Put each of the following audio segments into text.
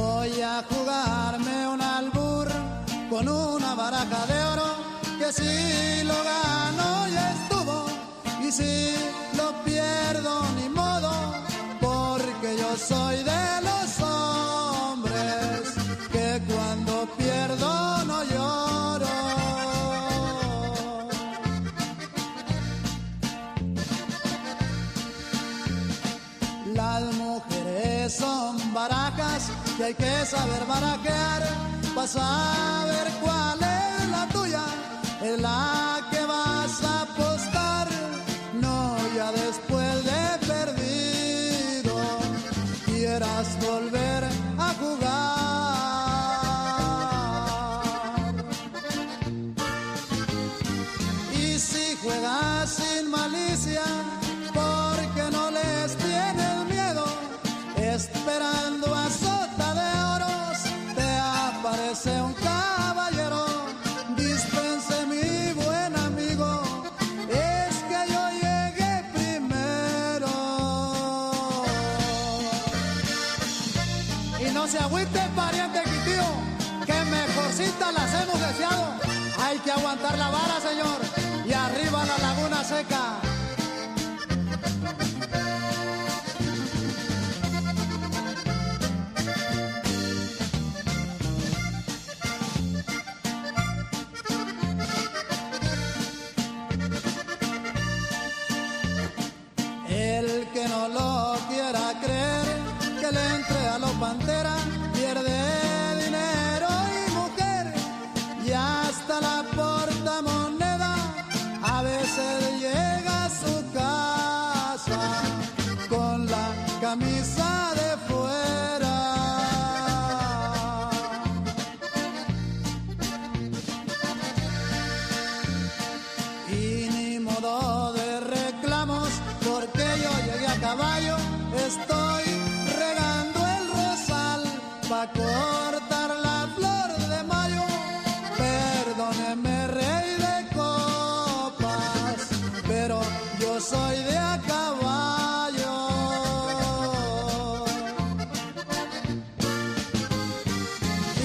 Voy a jugarme un albur con una baraja de oro, que si lo gano ya estuvo, y si lo pierdo ni modo, porque yo soy de los hombres que cuando pierdo no lloro. Las mujeres son barajas que hay que saber barajear para saber cuál es la tuya, es la que vas a apostar, no ya después de perdido quieras volver a jugar. Y si juegas sin malicia, porque no les tienes miedo, esperando a sota de oros, te aparece un caballero. Dispense mi buen amigo, es que yo llegué primero. Y no se agüite, pariente quitío, que mejorcitas las hemos deseado. Hay que aguantar la vara, señor, y arriba la laguna seca. El que no lo quiera creer, que le entre a los Pantera, pierde dinero y mujer, y hasta la portamoneda a veces llega a su casa con la camisa de fuera. Y ni modo de reclamos, porque yo llegué a caballo, estoy regando el rosal pa' cortar la flor de mayo. Perdóneme, rey de copas, pero yo soy de a caballo.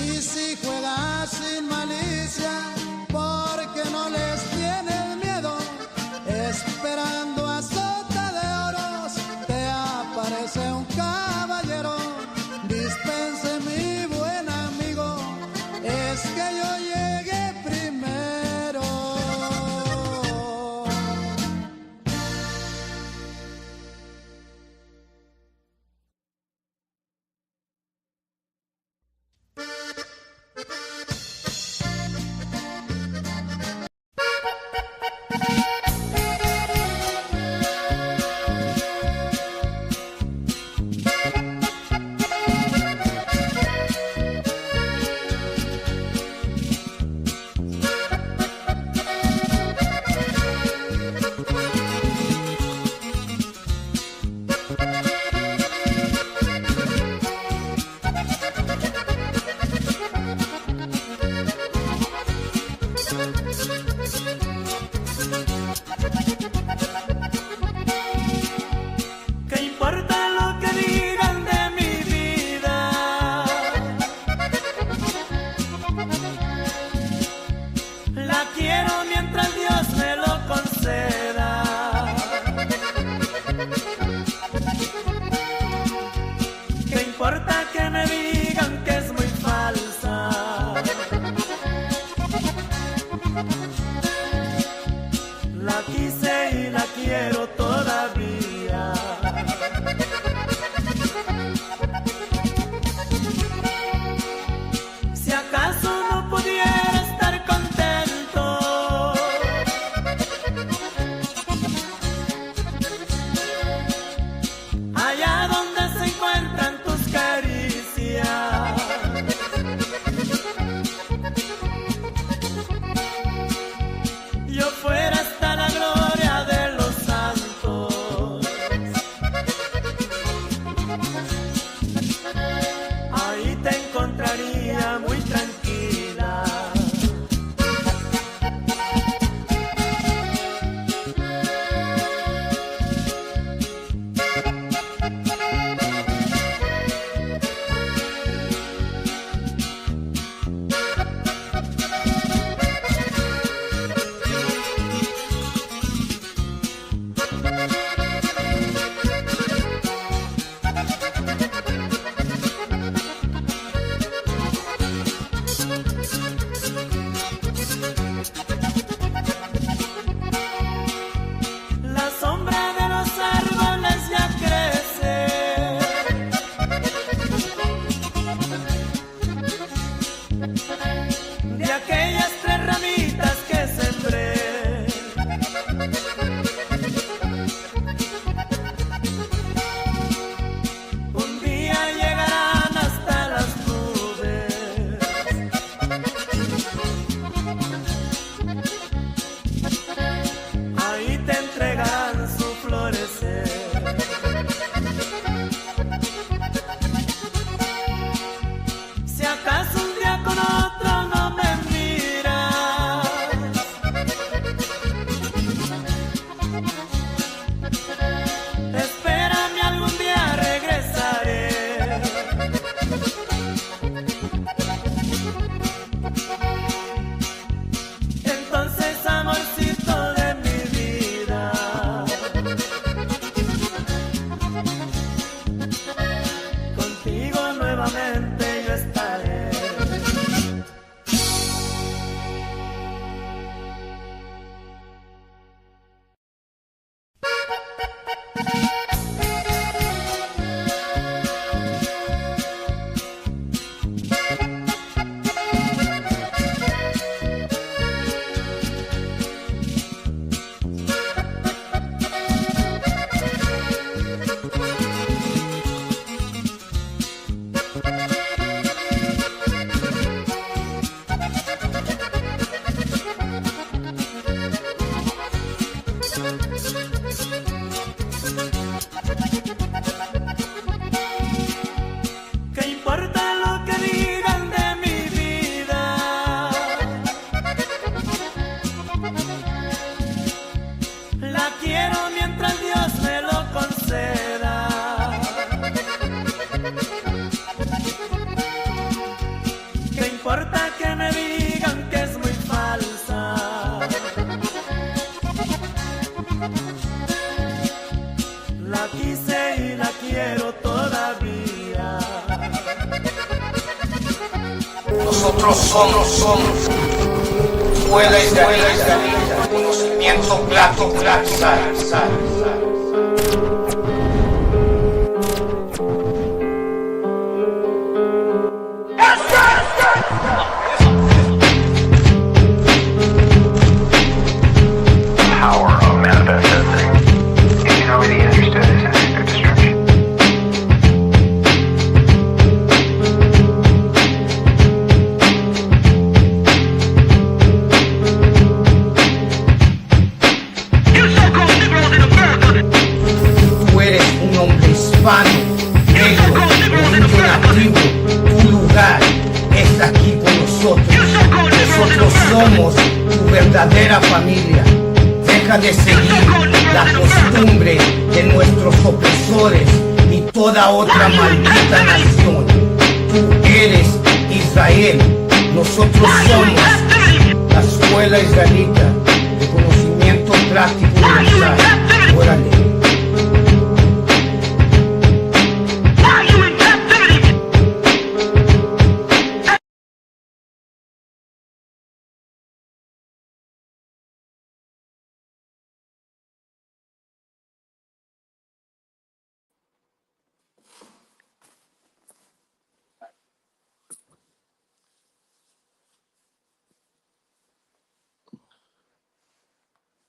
Y si juegas sin malicia, porque no les tienes miedo, esperando a sota de oros, te aparece un caballero. Dispense mi buen Nosotros somos escuela israelita, conocimiento plato, sal. Power of manifest destiny. You know, really understood as an act of destruction. Tú eres un hombre hispano, negro, indio nativo. Tu lugar es aquí con nosotros. Nosotros somos tu verdadera familia. Deja de seguir la costumbre de nuestros opresores y toda otra maldita nación. Tú eres Israel. Nosotros somos la escuela israelita de conocimiento práctico universal. Órale.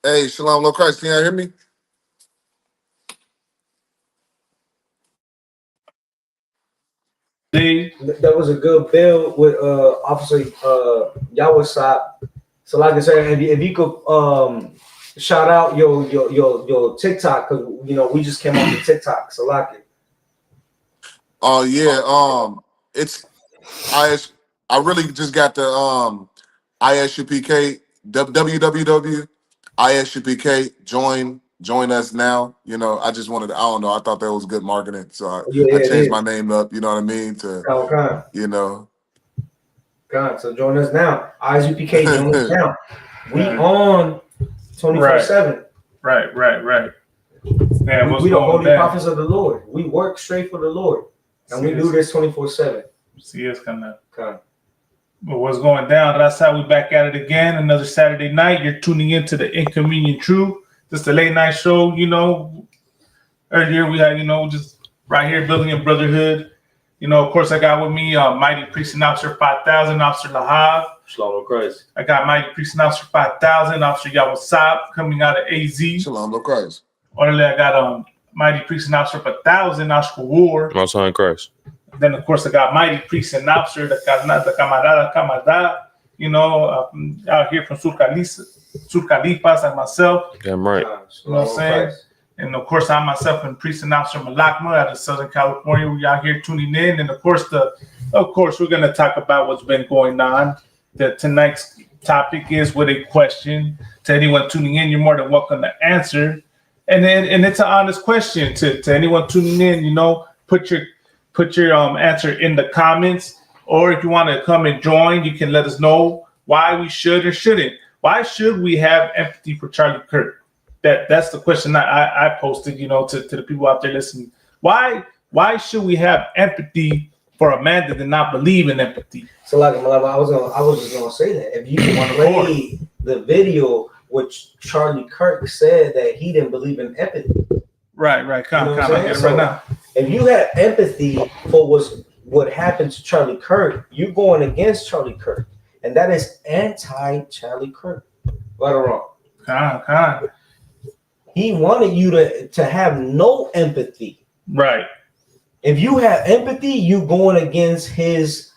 Hey, Shalom, Lord Christ, can y'all hear me? That was a good build with Officer Yawasop. So like I said, if you could shout out your TikTok, because you know we just came off the TikTok. So like it. Oh yeah, it's I really just got the ISUPK www ISUPK join us now. You know, I just wanted I don't know, I thought that was good marketing, so I changed my name up. You know what I mean? To you know. So join us now. ISUPK, join us now. We on 24/7. Right. Yeah, we the holy prophets of the Lord. We work straight for the Lord, and we do this 24/7. See us coming up. But what's going down? That's how we back at it again. Another Saturday night. You're tuning into the Inconvenient Truth. This is a late night show. You know, earlier we had, you know, just right here building a brotherhood. You know, of course, I got with me Mighty Priest and Officer 5000, Officer Lahav. Shalom Christ. I got Mighty Priest and Officer 5000, Officer Yawasop coming out of AZ. Shalom, Lord Christ. Orderly, I got Mighty Priest and Officer 1000, Oscar War. My son Christ. Then, of course, I got Mighty Priest and Officer, the Camarada, you know, out here from Sur Califas, and myself. Damn right. You know what I'm saying? And of course, I myself and Priest and Officer Malakma out of Southern California. We out here tuning in, and of course, we're gonna talk about what's been going on. Tonight's topic is with a question. To anyone tuning in, you're more than welcome to answer. And it's an honest question to anyone tuning in. You know, put your answer in the comments, or if you want to come and join, you can let us know why we should or shouldn't. Why should we have empathy for Charlie Kirk? That's the question I posted, you know, to the people out there listening. Why should we have empathy for a man that did not believe in empathy? So like I was just gonna say that if you play the video, which Charlie Kirk said that he didn't believe in empathy. Right. Come get it right now. If you have empathy for what happened to Charlie Kirk, you're going against Charlie Kirk, and that is anti-Charlie Kirk. Right or wrong? Con. He wanted you to have no empathy. Right. If you have empathy, you going against his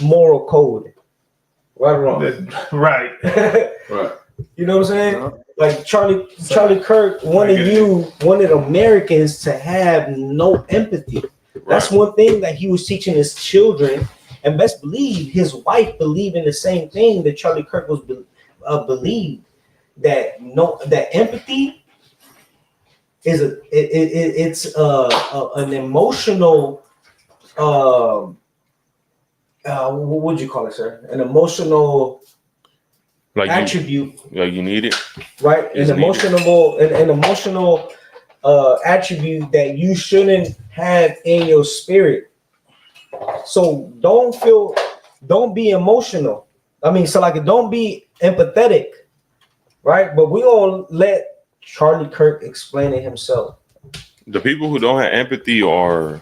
moral code. Right or wrong? Right. Right. You know what I'm saying? Yeah. Like Charlie Kirk wanted Americans to have no empathy. That's one thing that he was teaching his children, and best believe his wife believed in the same thing that Charlie Kirk was believed, that empathy is an emotional what would you call it, sir? An emotional attribute. You need it, right? An emotional attribute that you shouldn't have in your spirit. So don't feel don't be emotional. I mean, so like, don't be empathetic, right? But we gonna let Charlie Kirk explain it himself. The people who don't have empathy are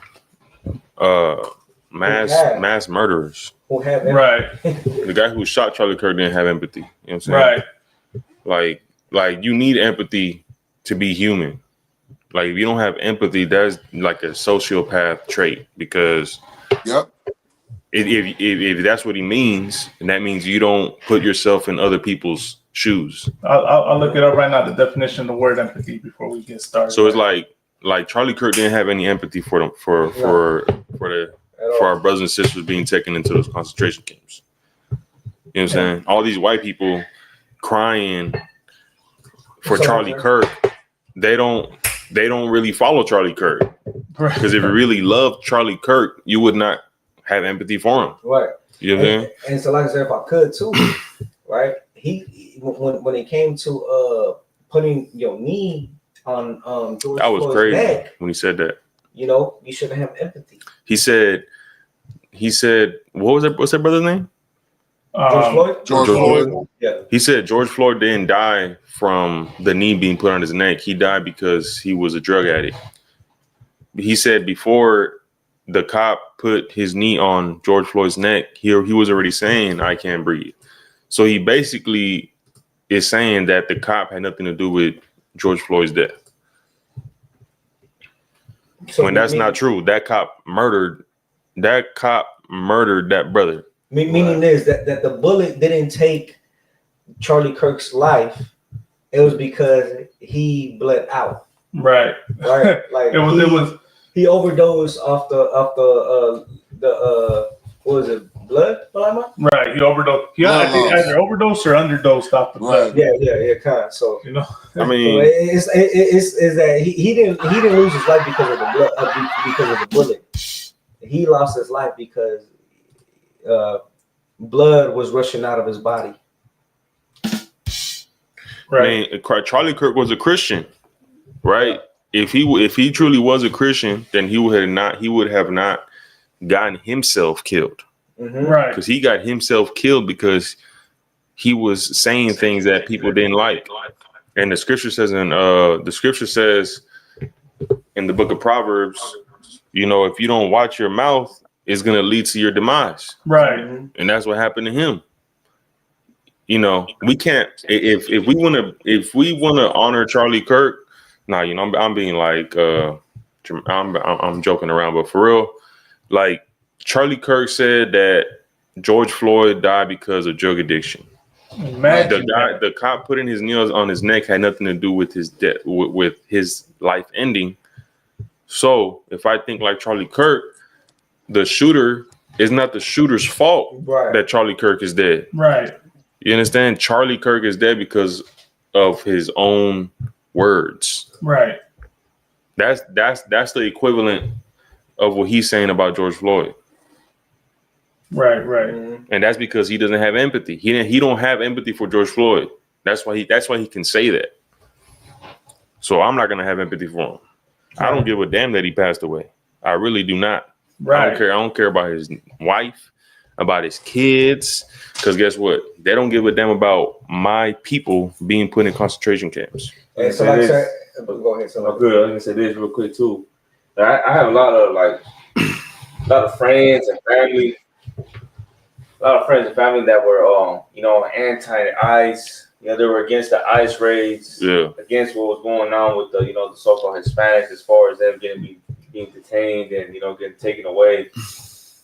mass murderers. Who have empathy. The guy who shot Charlie Kirk didn't have empathy. You know what I'm saying? Right. Like you need empathy to be human. Like if you don't have empathy, that's like a sociopath trait because if that's what he means, and that means you don't put yourself in other people's shoes. I'll look it up right now, the definition of the word empathy before we get started. So it's like Charlie Kirk didn't have any empathy for them for our brothers and sisters being taken into those concentration camps. You know what I'm saying? All these white people crying for Charlie Kirk, they don't really follow Charlie Kirk. Because if you really loved Charlie Kirk, you would not have empathy for him. Right. You know what I'm saying? And so like I said, if I could too, right? He when it came to putting your knee on George that was Floyd's crazy neck, when he said that. You know, you should have empathy. He said, what's that brother's name? George Floyd. Yeah. He said George Floyd didn't die from the knee being put on his neck. He died because he was a drug addict. He said before the cop put his knee on George Floyd's neck, he was already saying, I can't breathe. So he basically is saying that the cop had nothing to do with George Floyd's death. So when that's not true, that cop murdered that brother. Meaning this, that the bullet didn't take Charlie Kirk's life. It was because he bled out. Right. Like he overdosed off the what was it, blood? Right. He overdosed. I think either overdosed or underdosed off the blood. Yeah, kind of. So you know, I mean, it's that he didn't lose his life because of the blood, because of the bullet. He lost his life because blood was rushing out of his body. Right. I mean, Charlie Kirk was a Christian, right? Yeah. If he truly was a Christian, then he would have not gotten himself killed. Mm-hmm. Right. Because he got himself killed because he was saying things that people didn't like. And the scripture says in the book of Proverbs, you know, if you don't watch your mouth, it's gonna lead to your demise. Right. And that's what happened to him. You know, we can't if we wanna honor Charlie Kirk. Nah, you know, I'm being like I'm joking around, but for real, like Charlie Kirk said that George Floyd died because of drug addiction. The cop putting his nails on his neck had nothing to do with his death, with his life ending. So if I think like Charlie Kirk, the shooter is not the shooter's fault that Charlie Kirk is dead. Right. You understand? Charlie Kirk is dead because of his own words. Right. That's the equivalent of what he's saying about George Floyd. Right. And that's because he doesn't have empathy. He don't have empathy for George Floyd. That's why he can say that. So I'm not gonna have empathy for him. I don't give a damn that he passed away. I really do not. Right. I don't care about his wife, about his kids, because guess what? They don't give a damn about my people being put in concentration camps. And so like I go ahead. So good. I'm gonna say this real quick too. I have a lot of friends and family. A lot of friends and family that were, anti-ICE. You know, they were against the ICE raids. Yeah. Against what was going on with the so-called Hispanics, as far as them being detained and getting taken away.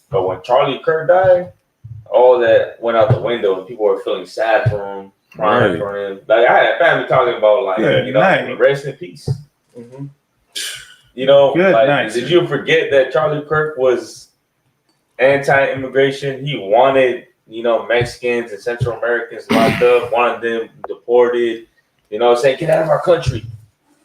But when Charlie Kirk died, all that went out the window, and people were feeling sad for him, crying for him. Like I had family talking about, rest in peace. Mm-hmm. Did you forget that Charlie Kirk was anti-immigration? He wanted, Mexicans and Central Americans locked up, wanted them deported, saying, get out of our country,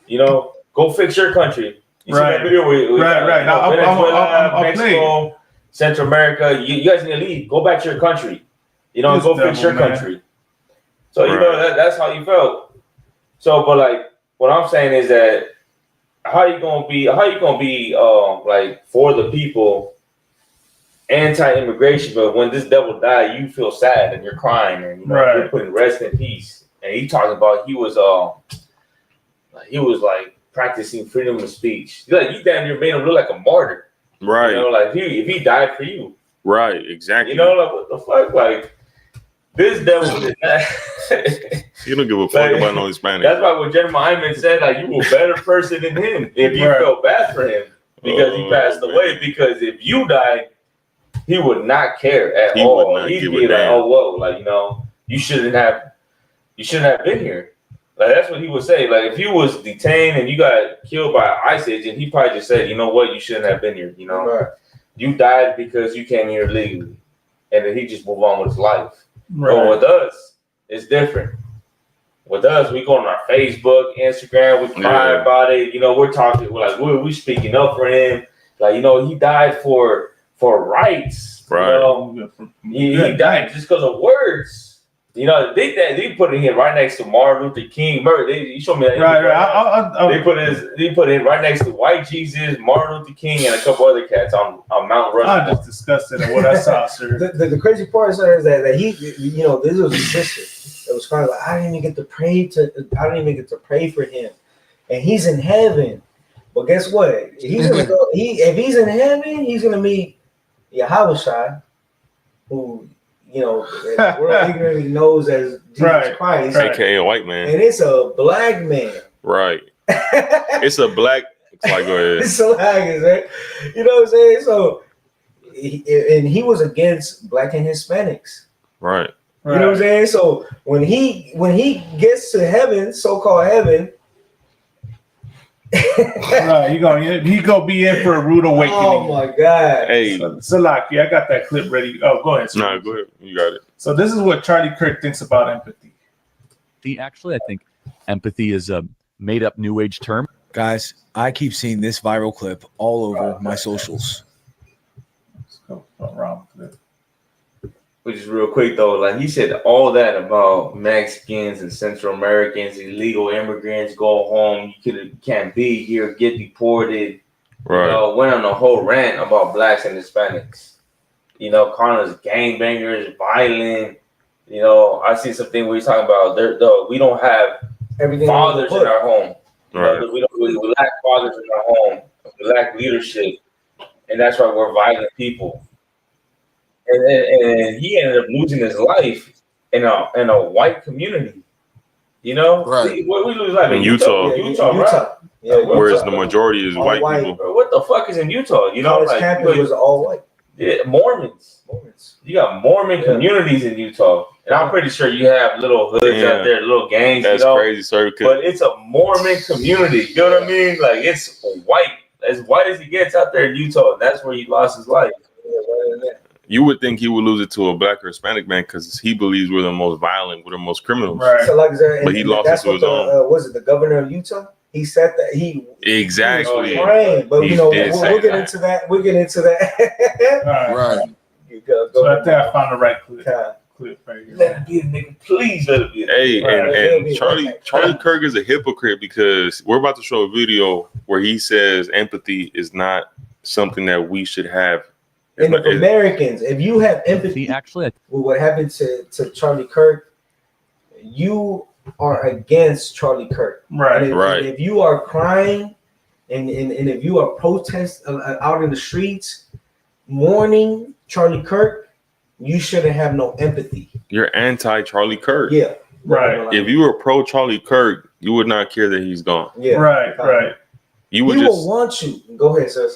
go fix your country. You see that video with Venezuela, Mexico, Central America, you guys need to leave, go back to your country, go fix your country. So, that's how you felt. So, but what I'm saying is that how you gonna be for the people anti-immigration, but when this devil died, you feel sad and you're crying and you're putting rest in peace. And he talked about he was like practicing freedom of speech. Like he damn near made him look like a martyr. Right. You know, like if he died for you. Right, exactly. You know, like what the fuck? Like this devil did not. You don't give a fuck about no Hispanic. That's why what Jeremiah Hyman said, like you were a better person than him if you felt bad for him because he passed away. Because if you died, he would not care at all. He'd be like, oh whoa, like you shouldn't have been here. Like that's what he would say. Like if you was detained and you got killed by ICE agent, he probably just said, you know what, you shouldn't have been here. You died because you came here legally, and then he just move on with his life. But with us, it's different. With us, we go on our Facebook, Instagram, we cry about it. We're talking. We're like, we speaking up for him. Like he died for rights. Right. He died just because of words. They put him right next to Martin Luther King. You showed me that. Right. They put him right next to White Jesus, Martin Luther King, and a couple other cats on Mount Rushmore. I just disgusted at what I saw, sir. The crazy part, sir, is that he, this was his sister. It was kind of like I didn't even get to pray for him, and he's in heaven. But guess what? He's gonna go. If he's in heaven, he's gonna meet Yahushua, who. The world ignorantly knows as Jesus Christ, aka a white man, and it's a black man, right? It's a black. Like, go ahead. It's so haggis, right? You know what I'm saying? So, he was against black and Hispanics, right? You know what I'm saying? So when he gets to heaven, so-called heaven. He gonna be in for a rude awakening. Oh my God! Hey, Salaki, I got that clip ready. Oh, go ahead. No, go ahead. You got it. So this is what Charlie Kirk thinks about empathy. Actually, I think empathy is a made-up New Age term. Guys, I keep seeing this viral clip all over my socials. Let's go around clip. Which is real quick though, like he said all that about Mexicans and Central Americans, illegal immigrants, go home, you can't be here, get deported. Right. Went on a whole rant about blacks and Hispanics. Calling us gangbangers, violent. I see something where he's talking about we don't have fathers in our home. Right. We lack fathers in our home. We lack leadership, and that's why we're violent people. And he ended up losing his life in a white community. Right? We lose life in Utah. Right? Yeah, whereas the majority is white people. What the fuck is in Utah? Campus was all white. Yeah, Mormons. You got Mormon communities in Utah, and I'm pretty sure you have little hoods out there, little gangs. That's crazy, sir. But it's a Mormon community. You know what I mean? Like it's white, as white as he gets out there in Utah. And that's where he lost his life. You would think he would lose it to a black or Hispanic man because he believes we're the most violent, we're the most criminals. Right. So but he lost it to his own. Was it the governor of Utah? He said that he exactly. Praying, but we'll get into that. We'll get into that. Right. So I think I found the right clip right here. Let it be a nigga, please let it be. And Charlie Kirk is a hypocrite because we're about to show a video where he says empathy is not something that we should have. And if Americans, if you have empathy, actually, with what happened to Charlie Kirk, you are against Charlie Kirk. Right. And if you are crying and if you are protesting out in the streets, mourning Charlie Kirk, you shouldn't have no empathy. You're anti-Charlie Kirk. Yeah. Right. If you were pro-Charlie Kirk, you would not care that he's gone. Yeah. Right. You would will want you. Go ahead, sir.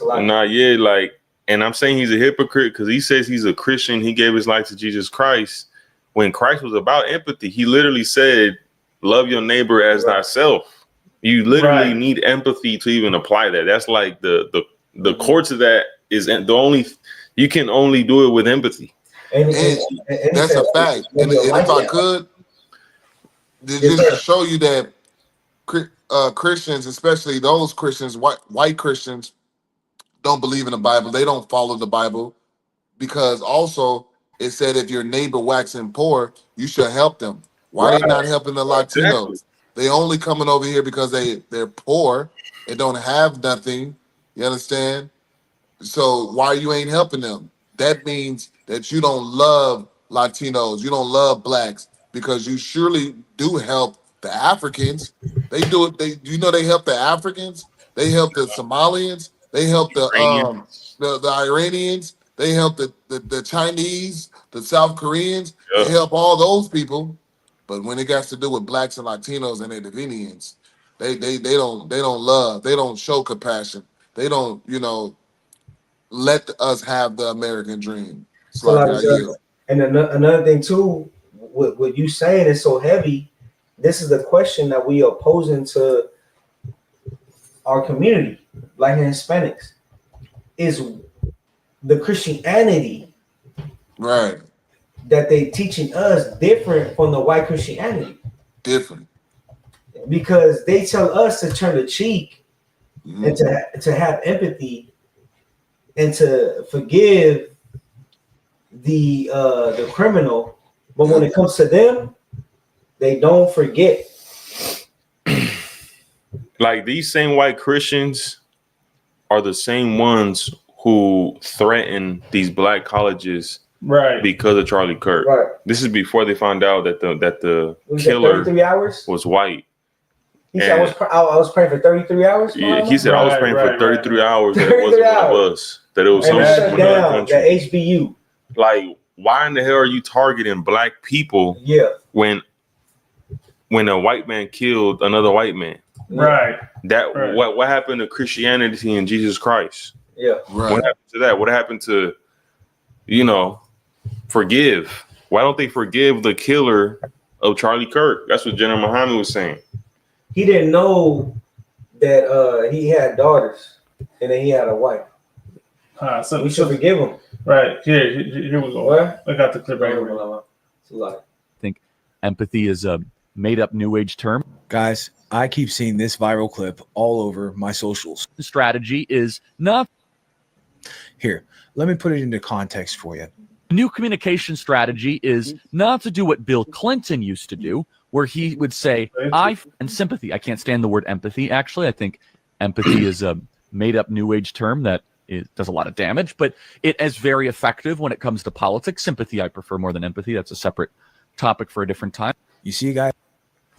And I'm saying he's a hypocrite because he says he's a Christian. He gave his life to Jesus Christ. When Christ was about empathy, he literally said, love your neighbor as thyself. You literally need empathy to even apply that. That's like the core to that is the only, you can only do it with empathy. And that's a fact. And if I could, just show you that Christians, especially those Christians, white Christians, don't believe in the Bible. They don't follow the Bible because also it said if your neighbor waxing poor, you should help them. Why are they not helping the Latinos? Exactly. They only coming over here because they're poor and don't have nothing. You understand? So why you ain't helping them? that means that you don't love Latinos, you don't love blacks, because you surely do help the Africans. They do it. They help the Africans. They help the Somalians. They help the Iranians. They help the Chinese, the South Koreans. Yeah. They help all those people. But when it has to do with blacks and Latinos and Indians, they don't love. They don't show compassion. They don't let us have the American dream. So and another thing too, what you saying is so heavy. This is the question that we are posing to our community, Black and Hispanics, is the Christianity right that they teaching us different from the white Christianity? Different. Because they tell us to turn the cheek and to have empathy and to forgive the criminal, but when it comes to them, they don't forget. Like these same white Christians are the same ones who threaten these black colleges, right? Because of Charlie Kirk. Right. This is before they found out that the killer 33 hours? was white. He said, I was praying for 33 hours. Yeah, he said I was praying for 33 hours. That it wasn't one of us. That it was someone from another country. The HBU. Like, why in the hell are you targeting black people? Yeah. When a white man killed another white man. Right. What happened to Christianity and Jesus Christ? Yeah. Right. What happened to that? What happened to, forgive? Why don't they forgive the killer of Charlie Kirk? That's what General Muhammad was saying. He didn't know that he had daughters and then he had a wife. So we should forgive him. Right. Here we go. What? I got the clip right here. I think empathy is a made-up new age term. Guys, I keep seeing this viral clip all over my socials. The strategy is not. Here, let me put it into context for you. The new communication strategy is not to do what Bill Clinton used to do, where he would say, and sympathy. I can't stand the word empathy, actually. I think empathy is a made-up new age term that does a lot of damage, but it is very effective when it comes to politics. Sympathy, I prefer more than empathy. That's a separate topic for a different time. You see, guys?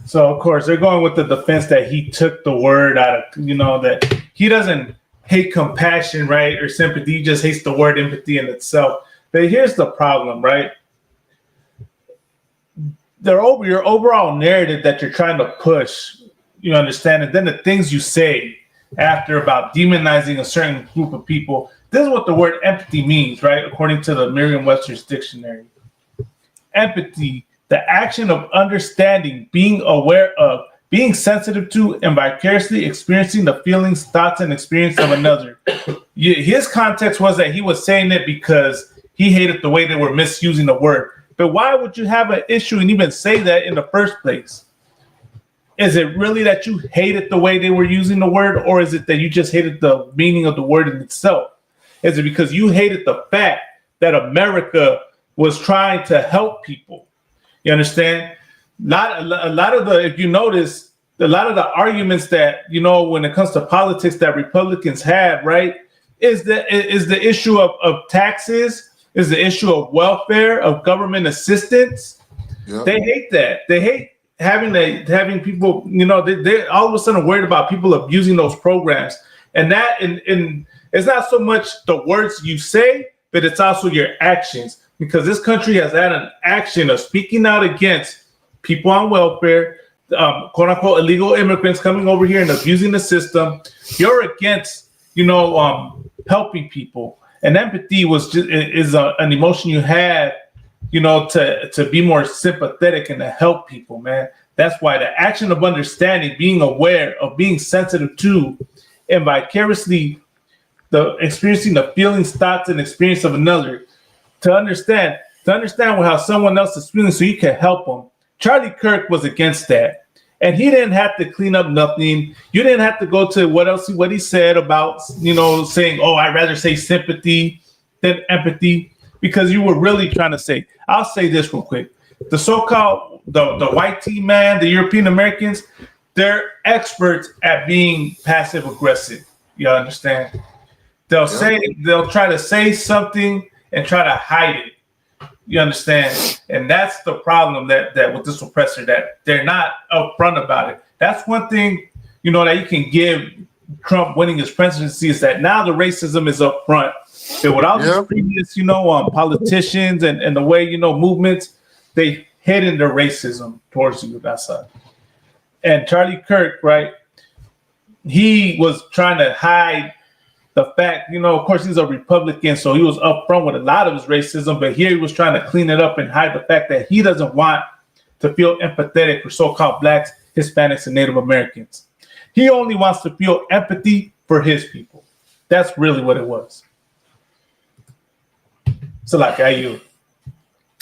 So, of course, they're going with the defense that he took the word out of, that he doesn't hate compassion, right, or sympathy. He just hates the word empathy in itself. But here's the problem, right? Your overall narrative that you're trying to push, you understand, and then the things you say after about demonizing a certain group of people. This is what the word empathy means, right? According to the Merriam-Webster's dictionary. Empathy, the action of understanding, being aware of, being sensitive to, and vicariously experiencing the feelings, thoughts, and experience of another. His context was that he was saying it because he hated the way they were misusing the word. But why would you have an issue and even say that in the first place? Is it really that you hated the way they were using the word, or is it that you just hated the meaning of the word in itself? Is it because you hated the fact that America was trying to help people? You understand? A lot of the, if you notice, a lot of the arguments that, when it comes to politics that Republicans have, right, is the issue of taxes, is the issue of welfare, of government assistance. Yep. They hate that. They hate having people, they're all of a sudden worried about people abusing those programs. And that, and it's not so much the words you say, but it's also your actions. Because this country has had an action of speaking out against people on welfare, quote unquote illegal immigrants coming over here and abusing the system. You're against, helping people. And empathy is an emotion you have, to be more sympathetic and to help people, man. That's why the action of understanding, being aware of, being sensitive to, and vicariously experiencing the feelings, thoughts, and experience of another, to understand how someone else is feeling so you can help them. Charlie Kirk was against that. And he didn't have to clean up nothing. You didn't have to go to what he said about, saying, I'd rather say sympathy than empathy, because you were really trying to say, I'll say this real quick. The so-called, the white team, man, the European Americans, they're experts at being passive aggressive. You understand? They'll try to say something, and try to hide it. You understand? And that's the problem that with this oppressor, that they're not upfront about it. That's one thing, you know, that you can give Trump winning his presidency, is that now the racism is up front. And with all these previous, you know, politicians and the way, you know, movements, they hidden their racism towards you. That's and Charlie Kirk, right? He was trying to hide the fact, you know, of course, he's a Republican, so he was upfront with a lot of his racism, but here he was trying to clean it up and hide the fact that he doesn't want to feel empathetic for so-called blacks, Hispanics, and Native Americans. He only wants to feel empathy for his people. That's really what it was. So, like, you.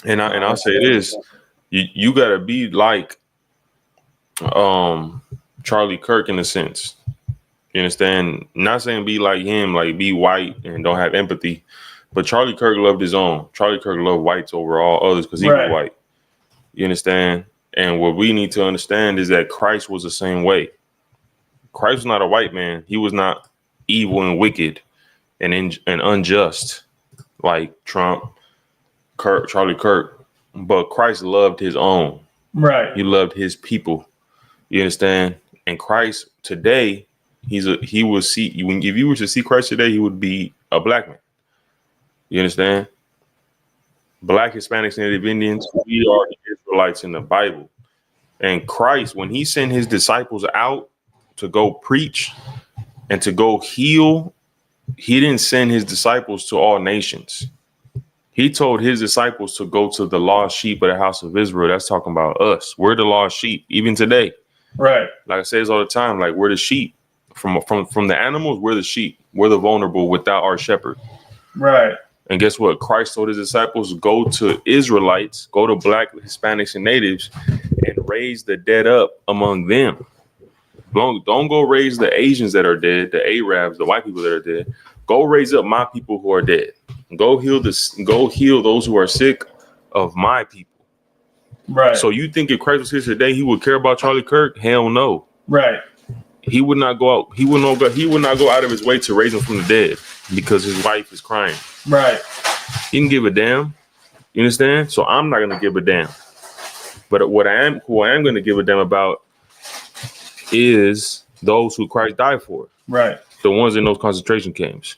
And I'll say this: you gotta be like Charlie Kirk in a sense. You understand? Not saying be like him, like be white and don't have empathy, but Charlie Kirk loved his own. Charlie Kirk loved whites over all others because he was white. You understand? And what we need to understand is that Christ was the same way. Christ was not a white man. He was not evil and wicked and unjust like Trump, Charlie Kirk. But Christ loved his own. Right. He loved his people. You understand? And Christ today, he will see, if you were to see Christ today, he would be a black man. You understand? Black, Hispanics, Native Indians, we are the Israelites in the Bible. And Christ, when he sent his disciples out to go preach and to go heal, he didn't send his disciples to all nations. He told his disciples to go to the lost sheep of the house of Israel. That's talking about us. We're the lost sheep, even today. Right. Like I say this all the time, like we're the sheep. From the animals, we're the sheep. We're the vulnerable without our shepherd. Right. And guess what? Christ told his disciples, go to Israelites, go to black, Hispanics, and natives, and raise the dead up among them. Don't go raise the Asians that are dead, the Arabs, the white people that are dead. Go raise up my people who are dead. Go heal those who are sick of my people. Right. So you think if Christ was here today, he would care about Charlie Kirk? Hell no. Right. He would not go out. He would not go out of his way to raise him from the dead because his wife is crying. Right. He didn't give a damn. You understand? So I'm not gonna give a damn. But who I am gonna give a damn about is those who Christ died for. Right. The ones in those concentration camps.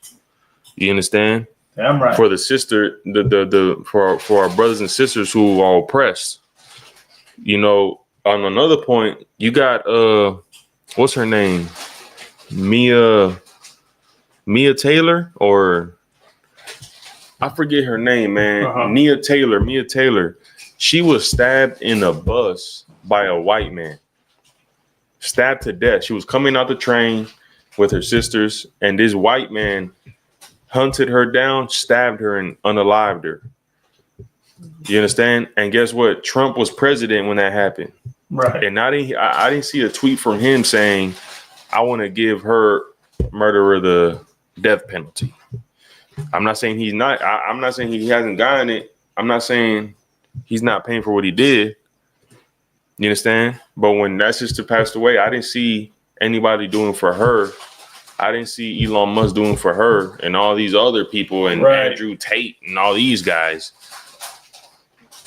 You understand? Damn right. For the sister, for our brothers and sisters who are oppressed. You know, on another point, you got what's her name? Mia Taylor, or I forget her name, man. Mia Taylor. She was stabbed in a bus by a white man. Stabbed to death. She was coming out the train with her sisters, and this white man hunted her down, stabbed her, and unalived her. You understand? And guess what? Trump was president when that happened. Right. And I didn't see a tweet from him saying, I want to give her murderer the death penalty. I'm not saying he's not. I'm not saying he hasn't gotten it. I'm not saying he's not paying for what he did. You understand? But when that sister passed away, I didn't see anybody doing for her. I didn't see Elon Musk doing for her and all these other people and Andrew Tate and all these guys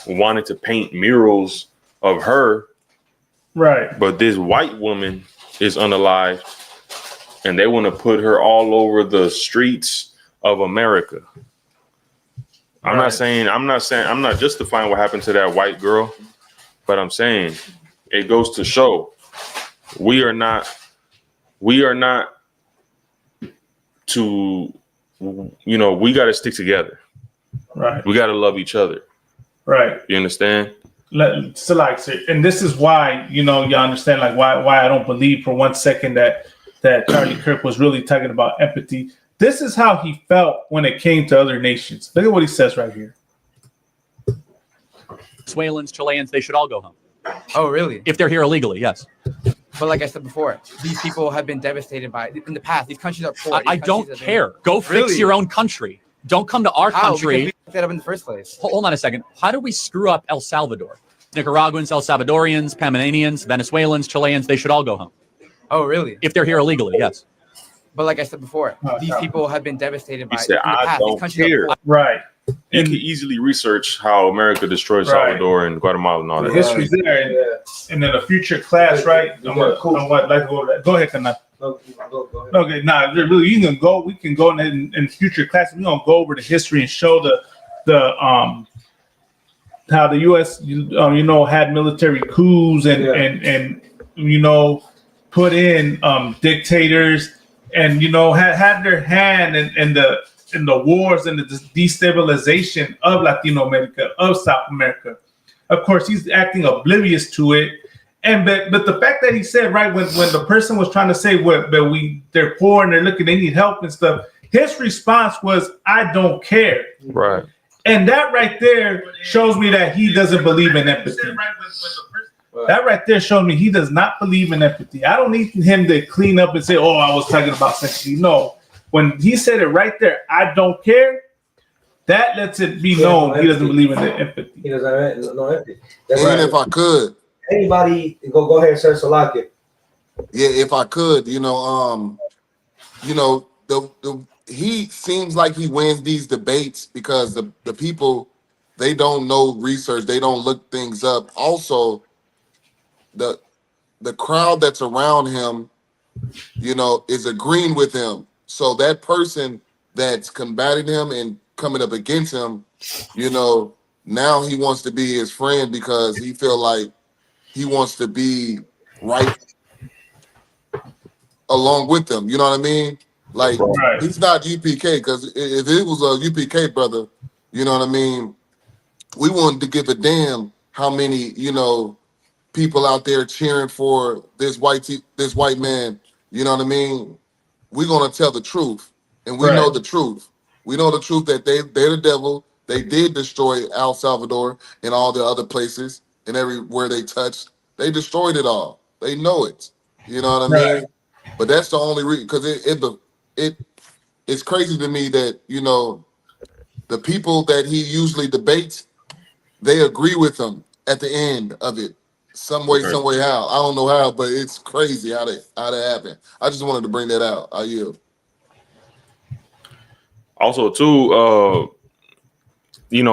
wanted to paint murals of her. Right. But this white woman is unalived and they want to put her all over the streets of America. I'm not justifying what happened to that white girl, but I'm saying it goes to show we are not to, you know, we got to stick together. Right. We got to love each other. Right. You understand? So like, and this is why, you know, you understand like why I don't believe for 1 second that Charlie Kirk was really talking about empathy. This is how he felt when it came to other nations. Look at what he says right here. Venezuelans, Chileans, they should all go home. Oh, really? If they're here illegally, yes. But like I said before, these people have been devastated by it in the past. These countries are poor. I don't care. Go fix your own country. Don't come to our country. Because we set up in the first place. Hold on a second. How do we screw up El Salvador? Nicaraguans, El Salvadorians, Panamanians, Venezuelans, Chileans, they should all go home. Oh, really? If they're here illegally, yes. But like I said before, these people have been devastated by it in the I past. don't These countries care. are poor. Right. You can easily research how America destroyed Salvador and Guatemala and all that. The history's there, and then a future class, right? Go ahead, Kana. Okay, really, you can go. We can go in future class. We're gonna go over the history and show the how the U.S. Had military coups and put in dictators and had their hand in the wars and the destabilization of Latino America, of South America. Of course, he's acting oblivious to it. But the fact that he said, right, when the person was trying to say they're poor and they need help and stuff, his response was, I don't care. Right. And that right there shows me that he doesn't believe in empathy. That right there shows me he does not believe in empathy. I don't need him to clean up and say, oh, I was talking about sympathy. No. When he said it right there, I don't care, that lets it be known he doesn't believe in the empathy. He doesn't have no empathy. Even if I could. Anybody, go ahead, Sir Salaki. Yeah, if I could, he seems like he wins these debates because the people, they don't know research, they don't look things up. Also, the crowd that's around him, is agreeing with him. So that person that's combating him and coming up against him, now he wants to be his friend because he feel like he wants to be right along with them. You know what I mean? Like, he's not UPK, because if it was a UPK brother, you know what I mean, we wanted to give a damn how many, people out there cheering for this white man. You know what I mean? We're going to tell the truth, and we know the truth. We know the truth that they're the devil. They did destroy El Salvador and all the other places, and everywhere they touched, they destroyed it all. They know it. You know what I mean? But that's the only reason, because it's crazy to me that, the people that he usually debates, they agree with him at the end of it. Some way, how. I don't know how, but it's crazy how that happened. I just wanted to bring that out. I yield. Also, too,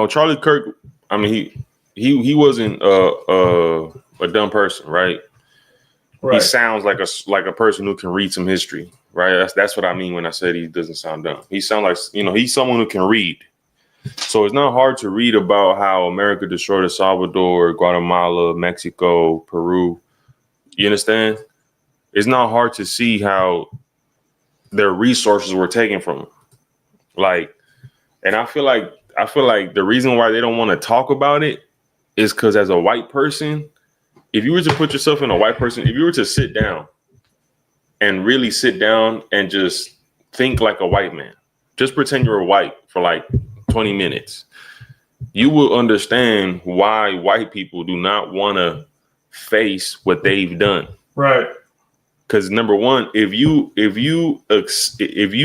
Charlie Kirk, I mean, he wasn't a dumb person, right? He sounds like a person who can read some history, right? That's what I mean when I said he doesn't sound dumb. He sounds like, he's someone who can read. So it's not hard to read about how America destroyed El Salvador, Guatemala, Mexico, Peru. You understand? It's not hard to see how their resources were taken from them. And I feel like the reason why they don't want to talk about it is because as a white person, if you were to put yourself in a white person, if you were to sit down and really sit down and just think like a white man, just pretend you're white for like 20 minutes, you will understand why white people do not want to face what they've done. Right. Because number one, if you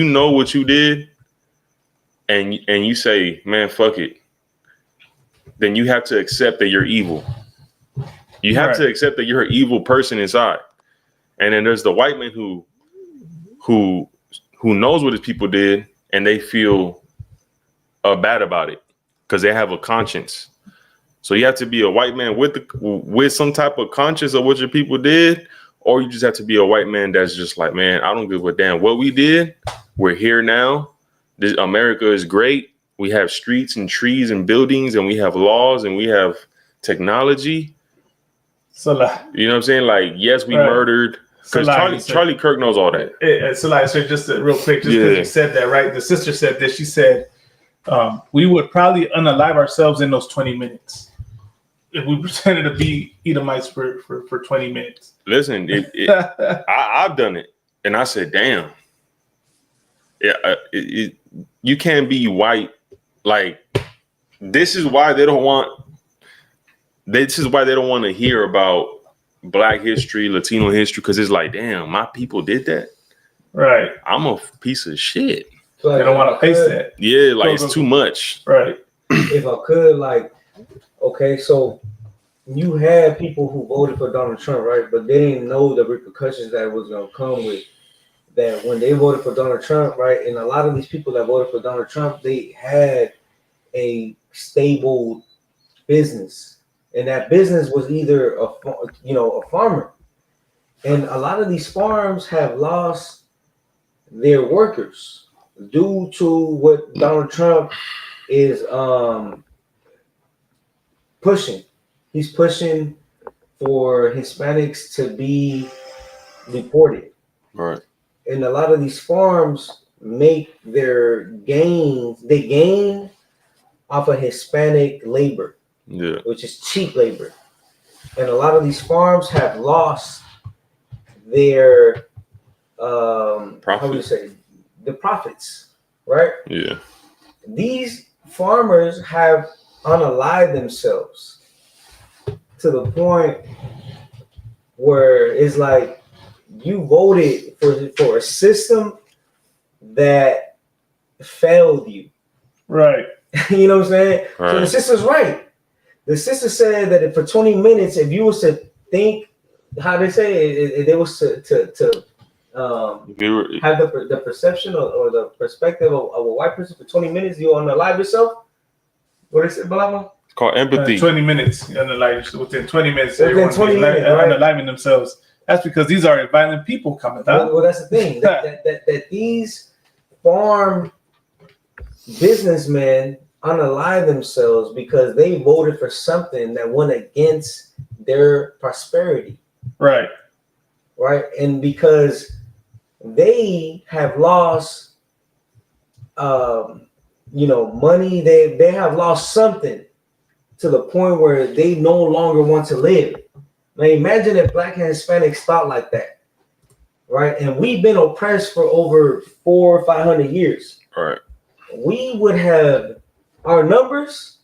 know what you did and you say, man, fuck it, then you have to accept that you're evil. You have to accept that you're an evil person inside. And then there's the white man who knows what his people did and they feel bad about it because they have a conscience. So you have to be a white man with some type of conscience of what your people did, or you just have to be a white man that's just like, man, I don't give a damn what we did. We're here now. America is great. We have streets and trees and buildings, and we have laws and we have technology. So, you know what I'm saying? Like, yes, we murdered. Because Charlie Kirk knows all that. So just real quick, just because you said that, right? The sister said this. She said, we would probably unalive ourselves in those 20 minutes if we pretended to be Edomites for 20 minutes. Listen, I've done it, and I said, damn. You can't be white. Like, this is why they don't want to hear about Black history, Latino history, because it's like, damn, my people did that. Right. I'm a piece of shit. So they don't want to face that. Yeah, like it's too much. Right. If I could, okay, so you had people who voted for Donald Trump, right? But they didn't know the repercussions that was going to come with that when they voted for Donald Trump, right? And a lot of these people that voted for Donald Trump, they had a stable business, and that business was either a farmer, and a lot of these farms have lost their workers due to what Donald Trump is pushing. He's pushing for Hispanics to be deported. Right. And a lot of these farms make their gains. They gain off of Hispanic labor, which is cheap labor. And a lot of these farms have lost their how would you say, the profits, right? Yeah. These farmers have unalived themselves to the point where it's like you voted for a system that failed you. Right. You know what I'm saying? Right. So the sister's right. The sister said that if for 20 minutes, if you was to think how they say it was to have the perception or the perspective of a white person for 20 minutes, you unalive yourself. What is it, Balama? It's called empathy. 20 minutes. Within 20 minutes, within everyone's 20 minutes, right? unaliving themselves. That's because these are violent people coming down. Well, that's the thing. that these farm businessmen unalive themselves because they voted for something that went against their prosperity. Right. Right. And because they have lost money, they have lost something to the point where they no longer want to live. Now imagine if Black and Hispanics thought like that, right? And we've been oppressed for over 400 or 500 years. Right. We would have, our numbers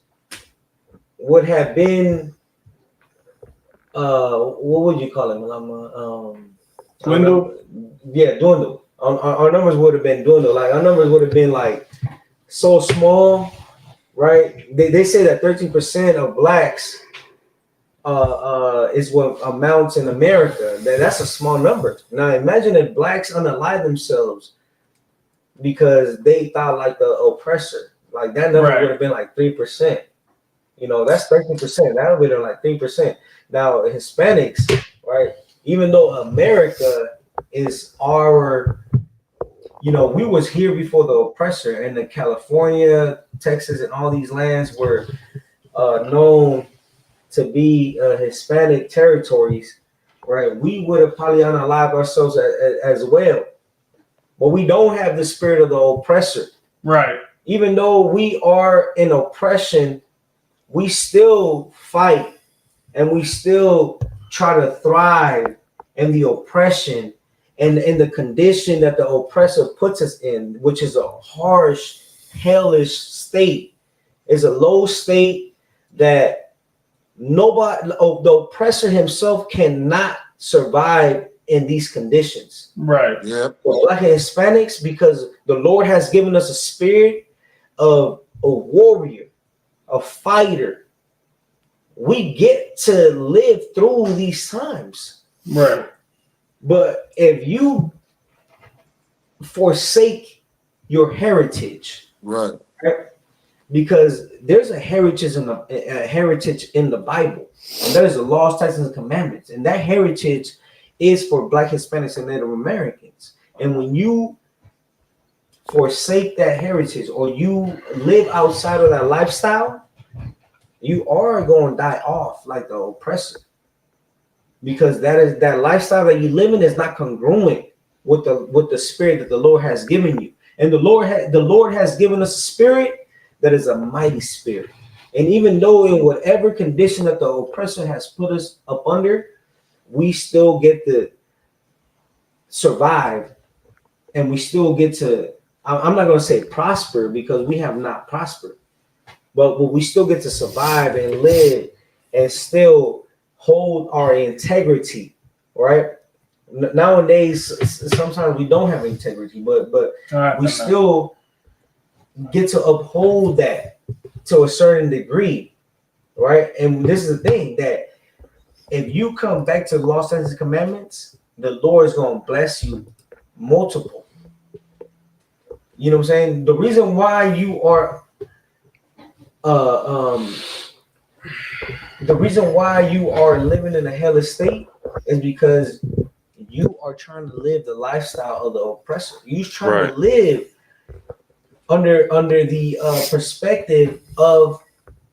would have been, what would you call it? Dwindle? Yeah, dwindle. Our numbers would have been dwindle. Like our numbers would have been like so small, right? They say that 13% of Blacks is what amounts in America. That's a small number. Now imagine if Blacks unalive themselves because they thought like the oppressor. Like that number would have been like 3%. That's 13%. That would have been like 3%. Now Hispanics, right? Even though America is our, we was here before the oppressor, and the California, Texas, and all these lands were known to be Hispanic territories, right? We would have probably unalived ourselves as well. But we don't have the spirit of the oppressor. Right. Even though we are in oppression, we still fight and we still try to thrive in the oppression and in the condition that the oppressor puts us in, which is a harsh, hellish state. It's a low state that nobody, the oppressor himself cannot survive in these conditions. Right. Yeah. For Black and Hispanics, because the Lord has given us a spirit of a warrior, a fighter. We get to live through these times. Right. But if you forsake your heritage, right? Because there's a heritage in the Bible, and that is the laws, statutes, and commandments, and that heritage is for Black, Hispanics, and Native Americans. And when you forsake that heritage or you live outside of that lifestyle, you are going to die off like the oppressor, because that lifestyle that you live in is not congruent with the spirit that the Lord has given you. And the Lord has given us a spirit that is a mighty spirit. And even though in whatever condition that the oppressor has put us up under, we still get to survive, and we still get to, I'm not going to say prosper, because we have not prospered, but we still get to survive and live and still hold our integrity, right? Nowadays, sometimes we don't have integrity, but we still get to uphold that to a certain degree, right? And this is the thing, that if you come back to the law, statutes, and commandments, the Lord is going to bless you multiple. You know what I'm saying? The reason why you are the reason why you are living in a hellish state is because you are trying to live the lifestyle of the oppressor. You're trying to live under the perspective of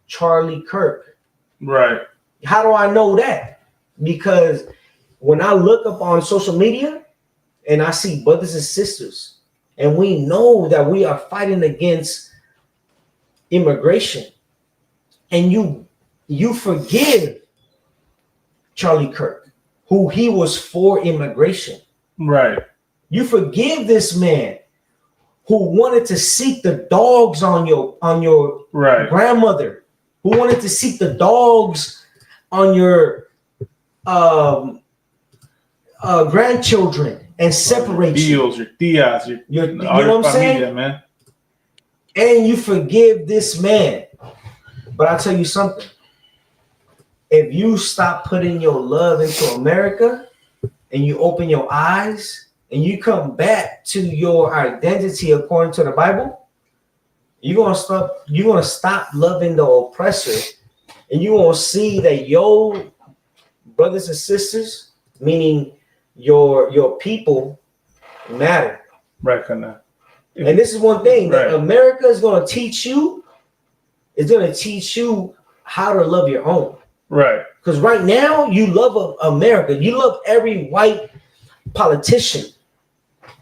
Charlie Kirk. Right. How do I know that? Because when I look up on social media and I see brothers and sisters, and we know that we are fighting against immigration, and you forgive Charlie Kirk, who he was for immigration. Right. You forgive this man who wanted to seek the dogs on your grandmother, who wanted to seek the dogs on your grandchildren and separate your tias, you know what I'm saying, man. And you forgive this man. But I'll tell you something. If you stop putting your love into America and you open your eyes and you come back to your identity according to the Bible, you're gonna stop loving the oppressor, and you're gonna see that your brothers and sisters, meaning your people, matter. Right, Kana. And this is one thing that America is gonna teach you. It's gonna teach you how to love your own. Right. Because right now you love America. You love every white politician,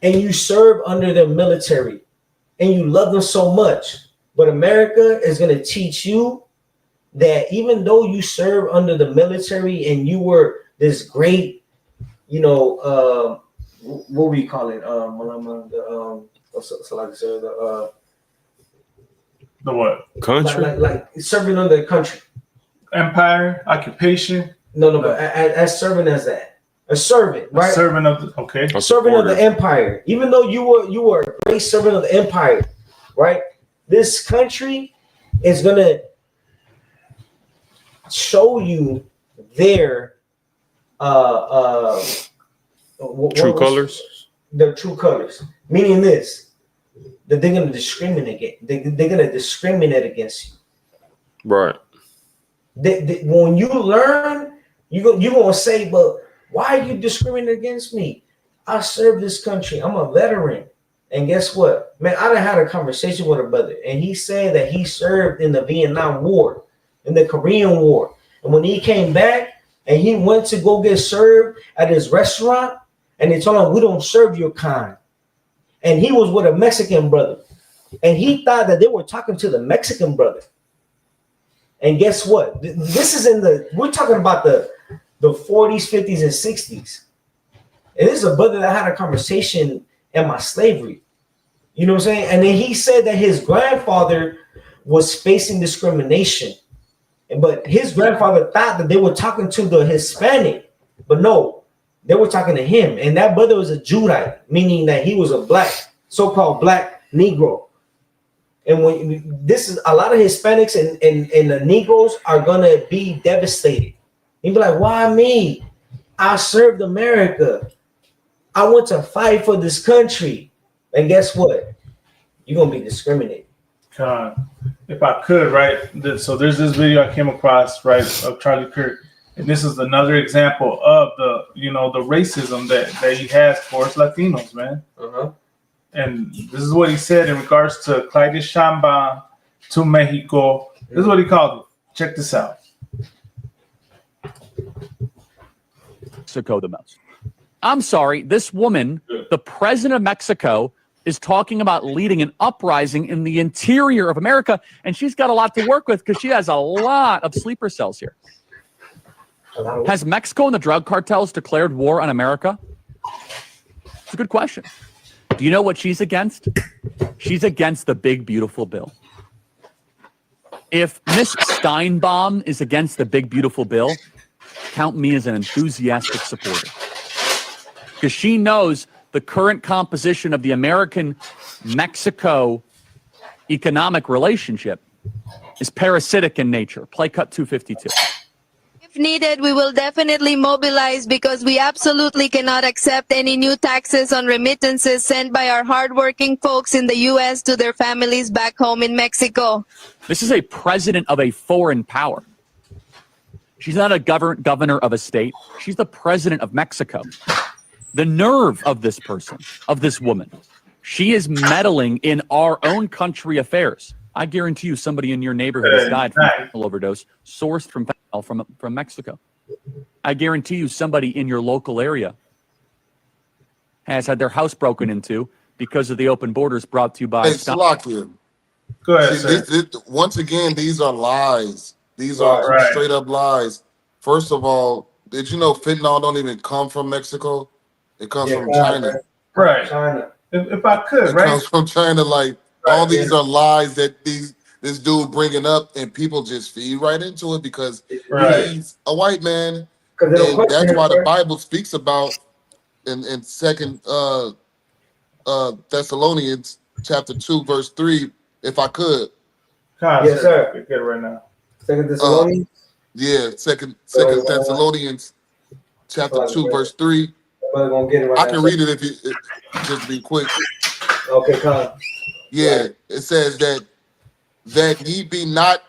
and you serve under their military, and you love them so much. But America is going to teach you that even though you serve under the military and you were this great, what we call it? The what? Country? Like serving under the country. Empire, occupation. No, but as serving as that. A servant, right? A servant of the servant of the empire. Even though you were a great servant of the empire, right? This country is gonna show you their true colors. Their true colors. Meaning this, that they're gonna discriminate. They're gonna discriminate against you. Right. When you learn, you're gonna say, but why are you discriminating against me? I serve this country. I'm a veteran. And guess what? Man, I done had a conversation with a brother, and he said that he served in the Vietnam War, in the Korean War. And when he came back and he went to go get served at his restaurant, and they told him, we don't serve your kind. And he was with a Mexican brother. And he thought that they were talking to the Mexican brother. And guess what? This is we're talking about the 40s, 50s, and 60s. And this is a brother that had a conversation in my slavery. You know what I'm saying? And then he said that his grandfather was facing discrimination. But his grandfather thought that they were talking to the Hispanic. But no, they were talking to him. And that brother was a Judite, meaning that he was a black, so-called black Negro. And when this is a lot of Hispanics and the Negroes are gonna be devastated. You'd be like, why me? I served America. I went to fight for this country. And guess what? You're gonna be discriminated. If I could, right? So there's this video I came across, right, of Charlie Kirk. And this is another example of the racism that he has towards Latinos, man. Uh-huh. And this is what he said in regards to Claudia Sheinbaum to Mexico. This is what he called it. Check this out. Mexico the most. I'm sorry, this woman, the president of Mexico, is talking about leading an uprising in the interior of America, and she's got a lot to work with because she has a lot of sleeper cells here. Has Mexico and the drug cartels declared war on America? It's a good question. Do you know what she's against? She's against the big, beautiful bill. If Miss Steinbaum is against the big, beautiful bill, count me as an enthusiastic supporter. Because she knows the current composition of the American-Mexico economic relationship is parasitic in nature. Play cut 252. needed, we will definitely mobilize because we absolutely cannot accept any new taxes on remittances sent by our hardworking folks in the U.S. to their families back home in Mexico. This is a president of a foreign power. She's not a governor of a state. She's the president of Mexico. The nerve of this person, of this woman. She is meddling in our own country affairs. I guarantee you somebody in your neighborhood has died from fentanyl overdose sourced from fentanyl from Mexico. I guarantee you somebody in your local area has had their house broken into because of the open borders brought to you by... Hey, Slovakia. Go ahead, once again, these are lies. These are straight up lies. First of all, did you know fentanyl don't even come from Mexico? It comes from China. Right. China. If I could, it right? It comes from China. Like, all these are lies that this dude bringing up, and people just feed right into it because he's a white man. And that's why the Bible speaks about in Second Thessalonians chapter 2, verse 3, if I could. Yes, sir. Get it right now. Second Thessalonians? Second Thessalonians chapter 2, verse 3. I can read it if you just be quick. Okay, come. Yeah, it says that ye be not,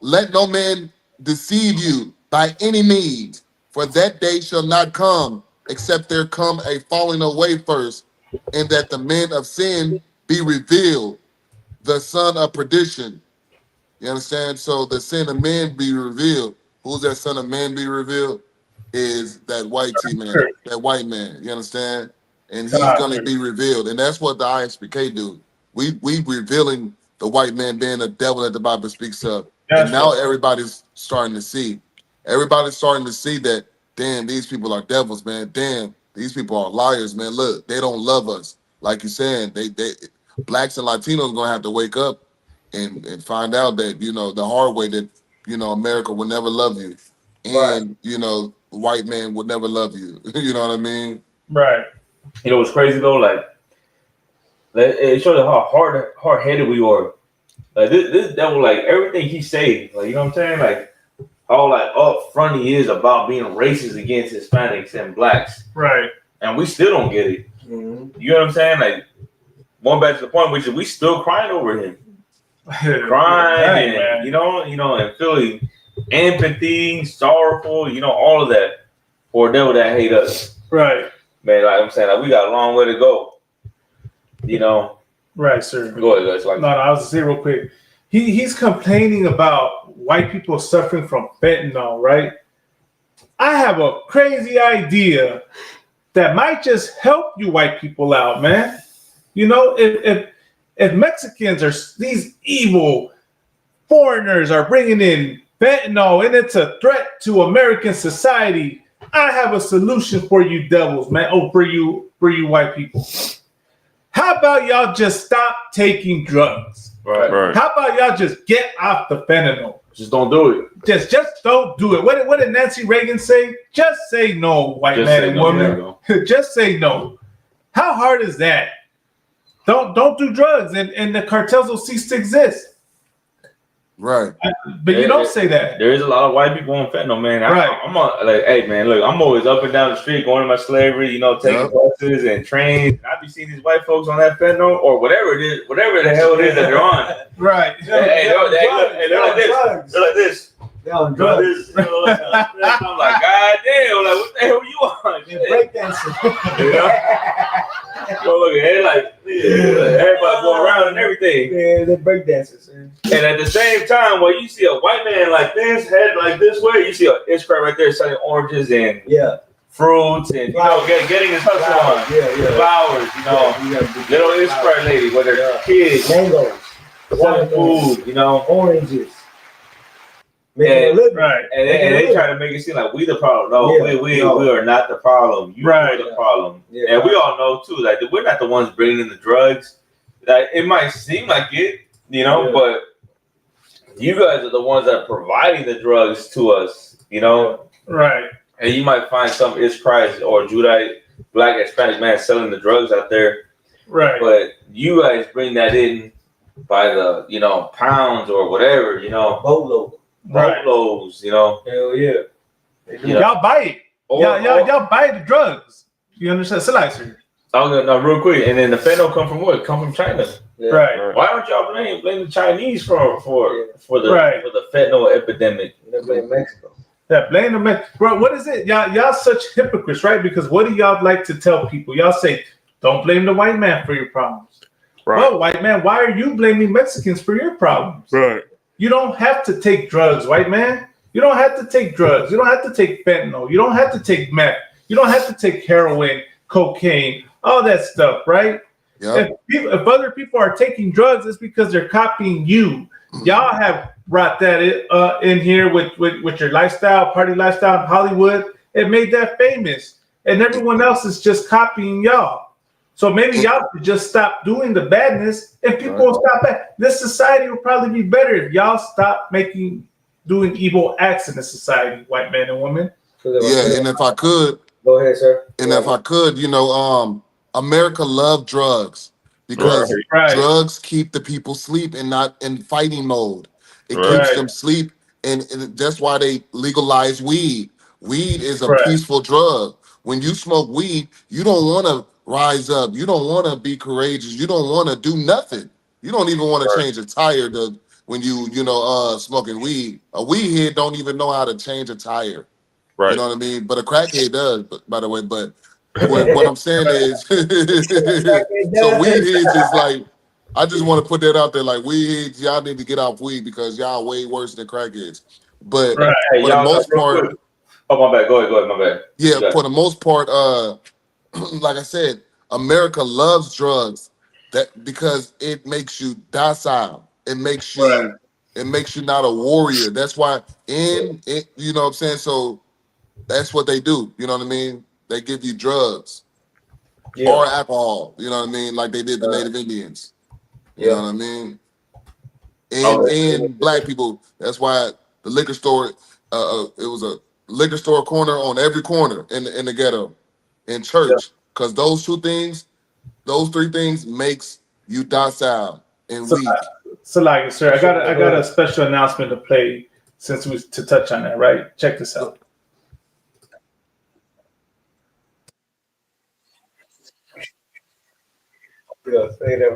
let no man deceive you by any means, for that day shall not come, except there come a falling away first, and that the men of sin be revealed, the son of perdition. You understand? So the sin of man be revealed. Who's that son of man be revealed? Is that white man, that white man. You understand? And he's going to be revealed. And that's what the ISPK do. We revealing the white man being the devil that the Bible speaks of. And now everybody's starting to see. Everybody's starting to see that, damn, these people are devils, man. Damn, these people are liars, man. Look, they don't love us. Like you're saying, they blacks and Latinos going to have to wake up and find out that, the hard way that, America will never love you. And, white man would never love you. You know what I mean? Right. You know what's crazy though? Like, it shows how hard-headed we are. Like this devil, like everything he say, like, you know what I'm saying? Like how like upfront he is about being racist against Hispanics and blacks. Right. And we still don't get it. Mm-hmm. You know what I'm saying? Like, going back to the point, which is we still crying over him. Crying, and, you know, and feeling empathy, sorrowful, all of that for a devil that hate us. Right. Man, like I'm saying, like we got a long way to go. Right, sir. Go ahead, guys. Like, no, I was just saying real quick. He's complaining about white people suffering from fentanyl, right? I have a crazy idea that might just help you white people out, man. If Mexicans are these evil foreigners are bringing in fentanyl and it's a threat to American society, I have a solution for you devils, man. Oh, for you white people. How about y'all just stop taking drugs? Right. How about y'all just get off the fentanyl? Just don't do it. Just don't do it. What did Nancy Reagan say? Just say no, white man and woman. Just say no. How hard is that? Don't do drugs and the cartels will cease to exist. Right. But you don't say that. There is a lot of white people on fentanyl, man. Right. I'm like, hey, man, look, I'm always up and down the street going to my slavery, taking buses and trains. I be seeing these white folks on that fentanyl or whatever it is, whatever the hell it is that they're on. Right. They're like this. They're like this. They're on drugs. I'm like, God damn, like, what the hell are you on? Breakdancing. Well, look, everybody going around and everything. Yeah, they're breakdancers. And at the same time, when you see a white man like this, head like this way, you see an Ishkar right there selling oranges and fruits and getting his hustle on. Flowers, little Ishkar lady with her kids, mangoes, selling food, oranges. And they try to make it seem like we the problem. No, we are not the problem. You are the problem. And we all know too, like we're not the ones bringing in the drugs. Like it might seem like it, but you guys are the ones that are providing the drugs to us, Right. And you might find some Christ or Judite, black, Hispanic man selling the drugs out there. Right. But you guys bring that in by the, pounds or whatever, Boatload. boatloads, you know. Hell yeah. Y'all buy it. Y'all buy the drugs. You understand? Slicer. No, real quick, and then the fentanyl come from what? Come from China. Yeah. Right. Why don't y'all blame the Chinese for the fentanyl epidemic? Blame Mexico. Yeah, blame the man. Bro, what is it? Y'all such hypocrites, right? Because what do y'all like to tell people? Y'all say, don't blame the white man for your problems. Right. Well, white man, why are you blaming Mexicans for your problems? Right. You don't have to take drugs, white man. You don't have to take drugs. You don't have to take fentanyl. You don't have to take meth. You don't have to take heroin, cocaine, all that stuff, right? Yep. If other people are taking drugs, it's because they're copying you. Y'all have brought that in here with your lifestyle, party lifestyle in Hollywood. It made that famous. And everyone else is just copying y'all. So maybe y'all should just stop doing the badness and people will stop that. This society will probably be better if y'all stop doing evil acts in the society, white men and women. Yeah, and if I could, go ahead, sir. And if I could, America loved drugs because drugs keep the people asleep and not in fighting mode. It keeps them asleep, and that's why they legalize weed. Weed is a peaceful drug. When you smoke weed, you don't want to rise up. You don't want to be courageous. You don't want to do nothing. You don't even want to change a tire when you smoking weed. A weed head don't even know how to change a tire. Right. You know what I mean? But a crackhead does, by the way. But what I'm saying is, so weed heads is like, I just want to put that out there. Like, weed heads, y'all need to get off weed because y'all way worse than crackheads. But for the most part, oh, my bad. Go ahead. My bad. Yeah, for the most part, like I said, America loves drugs because it makes you docile. It makes you not a warrior. That's why you know what I'm saying? So that's what they do. You know what I mean? They give you drugs or alcohol. You know what I mean? Like they did the Native Indians. You know what I mean? And black people. That's why the liquor store, it was a liquor store corner on every corner in the ghetto, in church. Because those three things makes you docile and weak. So like, sir, I got a special announcement to play since to touch on that, right? Check this out. Say that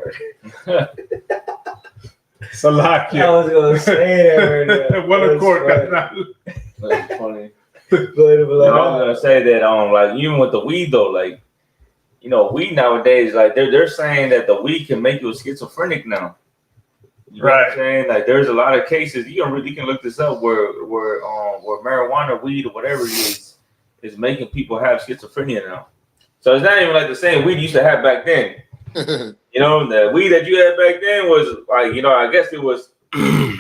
Salakia. I was gonna say that word. What a court. That's funny. I'm gonna say that like even with the weed though, like weed nowadays, like they're saying that the weed can make you a schizophrenic now. You know what I'm saying? Like there's a lot of cases you can look this up where marijuana, weed, or whatever it is making people have schizophrenia now. So it's not even like the same weed you used to have back then. The weed that you had back then was like, I guess it was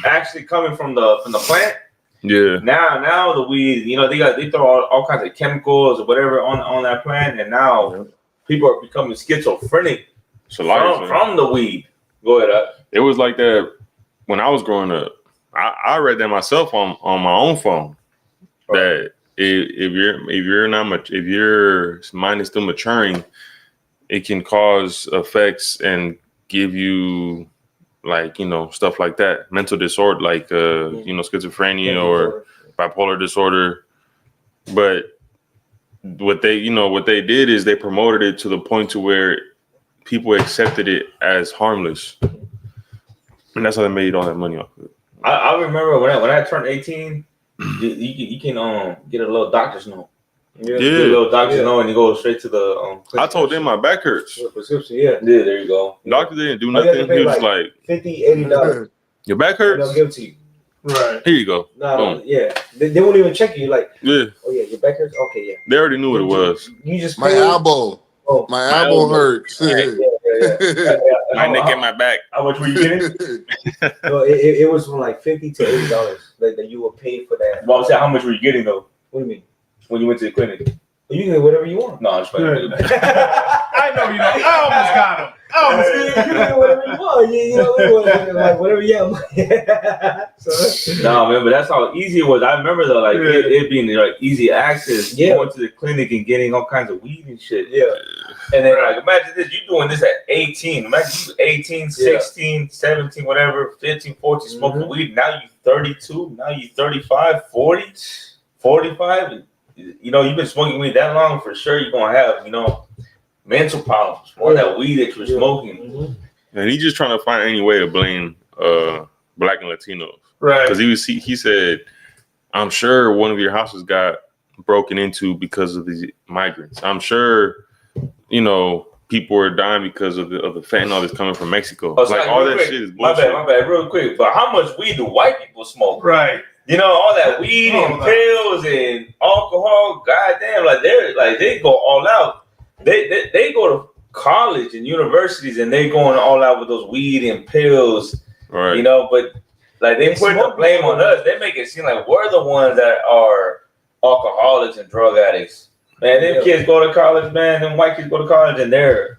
actually coming from the plant. Yeah. Now the weed, they throw all kinds of chemicals or whatever on that plant, and now people are becoming schizophrenic from the weed. Go ahead. It was like that when I was growing up. I read that myself on my own phone. That if your mind is still maturing, it can cause effects and give you stuff like that, mental disorder, like schizophrenia or bipolar disorder. But what they did is they promoted it to the point to where people accepted it as harmless, and that's how they made all that money off of it. I remember when I turned 18, you can get a little doctor's note. Get a little doctor's note, and you go straight to the. I told them my back hurts. Prescription, yeah. There you go. Doctor didn't do nothing. He was like $50-$80. Your back hurts. They'll give it to you. Right. Here you go. No, yeah. They won't even check you. Like, yeah. Oh yeah, your back hurts. Okay, yeah. They already knew what it was. You just my elbow. Oh, my elbow hurts. Yeah. My neck and my back. How much were you getting? No, it was from like $50 to $80 that you were paid for that. Well, how much were you getting though? What do you mean? When you went to the clinic? You can get whatever you want. No, I'm just playing. I know you know. I almost got him. You can do whatever you want. You know, like whatever you want. No, man, but that's how easy it was. I remember though, like it being like easy access, going to the clinic and getting all kinds of weed and shit. Yeah. And then like imagine this, you doing this at 18. Imagine you 18, 16, 17, whatever, 15, 14, smoking weed. Now you 32, now you 35, 40, 45. You know, you've been smoking weed that long, for sure you're gonna have, you know, mental problems or that weed that you're smoking. And he's just trying to find any way to blame Black and Latinos. Right. Because he said, I'm sure one of your houses got broken into because of these migrants. I'm sure, you know, people are dying because of the fentanyl that's coming from Mexico. Oh, so like all that shit is bullshit. My bad, real quick. But how much weed do white people smoke? Right. You know, all that weed and pills and alcohol, goddamn, they go all out. They go to college and universities and they going all out with those weed and pills. Right. You know, but like they put the blame on us. They make it seem like we're the ones that are alcoholics and drug addicts. Man, them kids go to college, man. Them white kids go to college and they're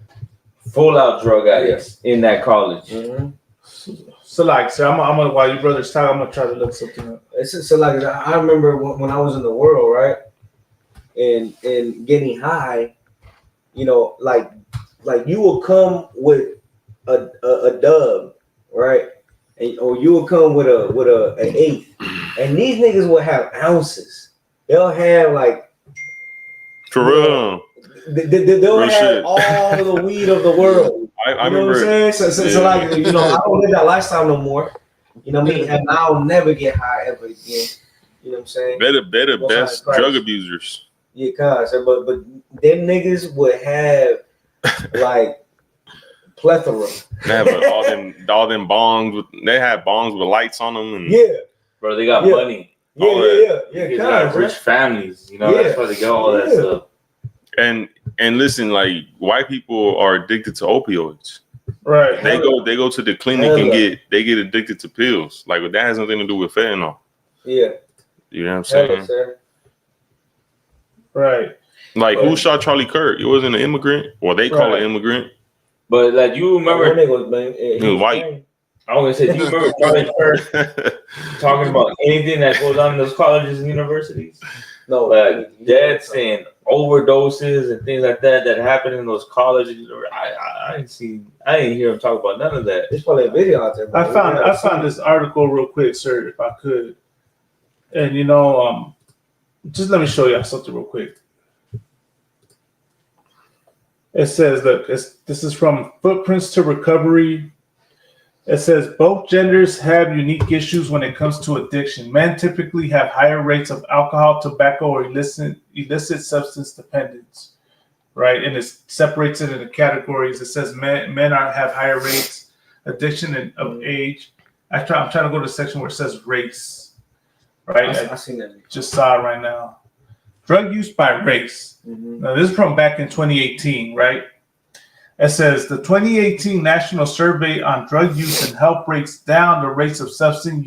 full out drug addicts in that college. So like, I'm gonna while your brother's talking, I'm gonna try to look something up. So like, I remember when I was in the world, right, and getting high, you know, like you will come with a dub, right, or you will come with an eighth, and these niggas will have ounces. They'll have like for real. They'll have all the weed of the world. I you know remember. What I'm saying? So like, you know, I don't live that lifestyle no more. You know what I mean? And I'll never get high ever again. You know what I'm saying? They're the best drug abusers. Yeah, cause but them niggas would have like plethora. Yeah, but all them bongs they had bongs with lights on them and bro, they got money. Yeah. They got rich families. You know, that's why they got all that stuff. And listen, like white people are addicted to opioids. Right. They go to the clinic and get addicted to pills. Like that has nothing to do with fentanyl. Yeah. You know what I'm saying? Right. Like who shot Charlie Kirk? It wasn't an immigrant. Well, they call it immigrant. But like you remember he was white. I was gonna say, do you remember Charlie Kirk talking about anything that goes on in those colleges and universities? No, like deaths and overdoses and things like that happen in those colleges. I didn't hear him talk about none of that. There's probably a video out there. Bro. I found this article real quick, sir, if I could. And you know, just let me show you something real quick. It says, look, this is from Footprints to Recovery. It says both genders have unique issues when it comes to addiction. Men typically have higher rates of alcohol, tobacco, or illicit substance dependence, right? And it separates it into categories. It says men have higher rates, addiction of age. I'm trying to go to the section where it says race, right? I seen that. Just saw it right now. Drug use by race. Now this is from back in 2018, right? It says the 2018 National Survey on Drug Use and Health breaks down the rates of substance